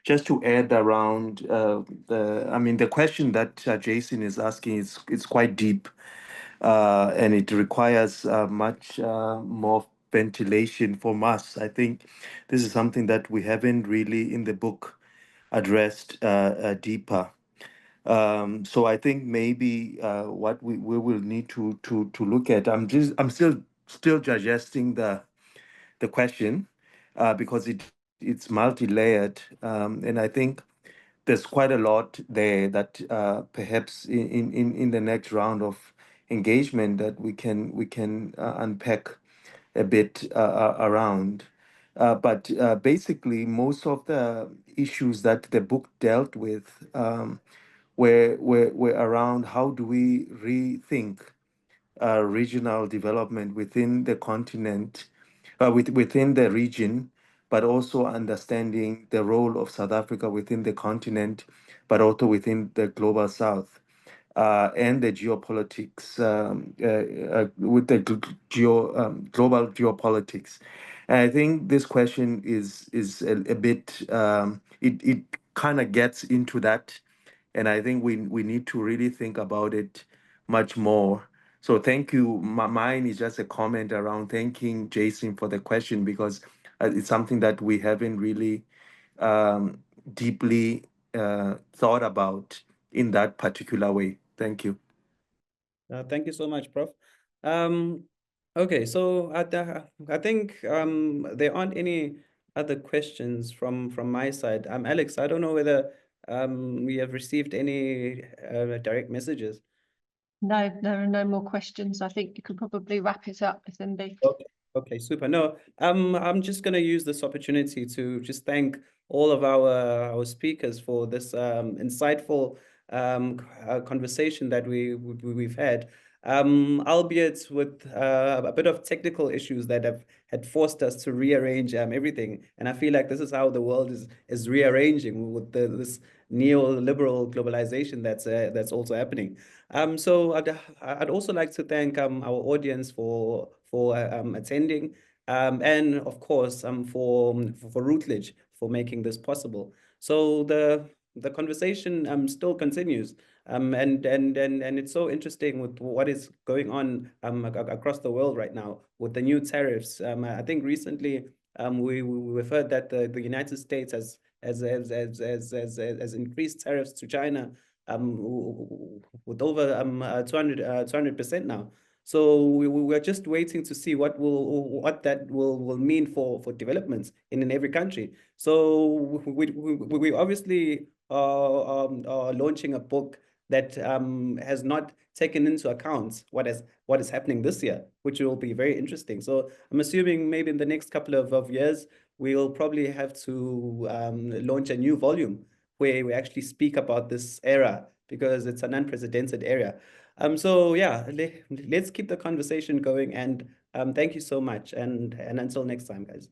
just to add around the question that Jason is asking is it's quite deep, and it requires much more ventilation from us. I think this is something that we haven't really in the book addressed deeper. So I think maybe what we will need to look at. I'm still digesting the question because it's multi-layered, and I think there's quite a lot there that perhaps in the next round of engagement that we can unpack a bit around. But basically, most of the issues that the book dealt with were around how do we rethink regional development within the continent, within the region, but also understanding the role of South Africa within the continent, but also within the global South, and the geopolitics, with the global geopolitics. And I think this question is a bit, it kind of gets into that, and I think we need to really think about it much more. So thank you. Mine is just a comment around thanking Jason for the question, because it's something that we haven't really deeply thought about in that particular way. Thank you. Thank you so much, Prof. Okay, so I think there aren't any other questions from my side. Alex, I don't know whether we have received any direct messages. No, there are no more questions. I think you could probably wrap it up, Methembe. Okay, super. No, I'm just going to use this opportunity to just thank all of our speakers for this insightful conversation that we've had, albeit with a bit of technical issues that had forced us to rearrange everything. And I feel like this is how the world is rearranging with this neoliberal globalization that's also happening. So I'd also like to thank our audience for attending, and of course for Routledge for making this possible. So the conversation still continues, and it's so interesting with what is going on across the world right now with the new tariffs. I think recently we've heard that the United States has increased tariffs to China with over 200% now. So we're just waiting to see what that will mean for developments in every country. So we obviously are launching a book that has not taken into account what is happening this year, which will be very interesting. So I'm assuming maybe in the next couple of years, we'll probably have to launch a new volume where we actually speak about this era, because it's an unprecedented era. So yeah, let's keep the conversation going, and thank you so much, and until next time, guys.